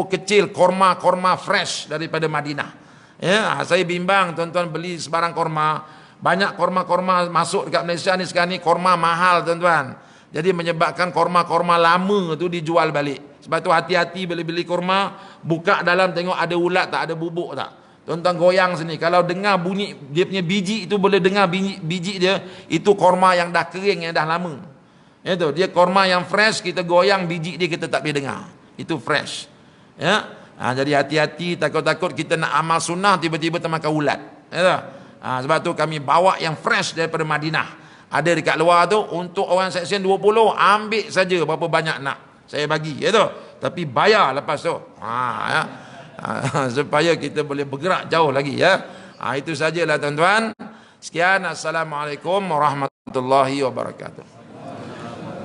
kecil, korma fresh daripada Madinah. Ya, saya bimbang tuan-tuan beli sebarang korma. Banyak korma masuk dekat Malaysia ni sekarang ni, korma mahal tuan-tuan. Jadi menyebabkan korma lama tu dijual balik. Sebab tu hati-hati bila beli korma, buka dalam tengok ada ulat tak, ada bubuk tak. Tuan-tuan goyang sini, kalau dengar bunyi dia punya biji itu, boleh dengar biji dia, itu korma yang dah kering, yang dah lama. Itu dia korma yang fresh, kita goyang biji dia kita tak boleh dengar. Itu fresh. Ya. Jadi hati-hati, takut-takut kita nak amal sunnah tiba-tiba termakan ulat. Ya. Sebab tu kami bawa yang fresh daripada Madinah. Ada dekat luar tu, untuk orang seksyen 20, ambil saja berapa banyak nak. Saya bagi, ya tu. Tapi bayar lepas tu. Ya. Supaya kita boleh bergerak jauh lagi, ya. Itu sajalah tuan-tuan. Sekian, assalamualaikum warahmatullahi wabarakatuh.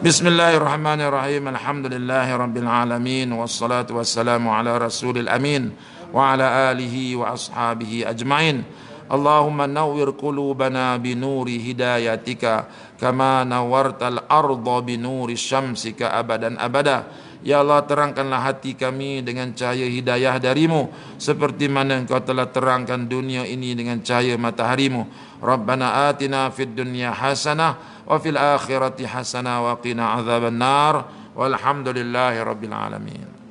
Bismillahirrahmanirrahim. Alhamdulillahirabbil alamin, wassalatu wassalamu ala rasulil amin wa ala alihi wa ashabihi ajmain. Allahumma nawwir qulubana binuri hidayatika kama nawwartal arda binuri syamsika abadan abada. Ya Allah, terangkanlah hati kami dengan cahaya hidayah darimu, seperti mana engkau telah terangkan dunia ini dengan cahaya mataharimu. Rabbana atina fid dunya hasanah wa fil akhirati hasanah wa qina azaban nar. Walhamdulillahi rabbil alamin.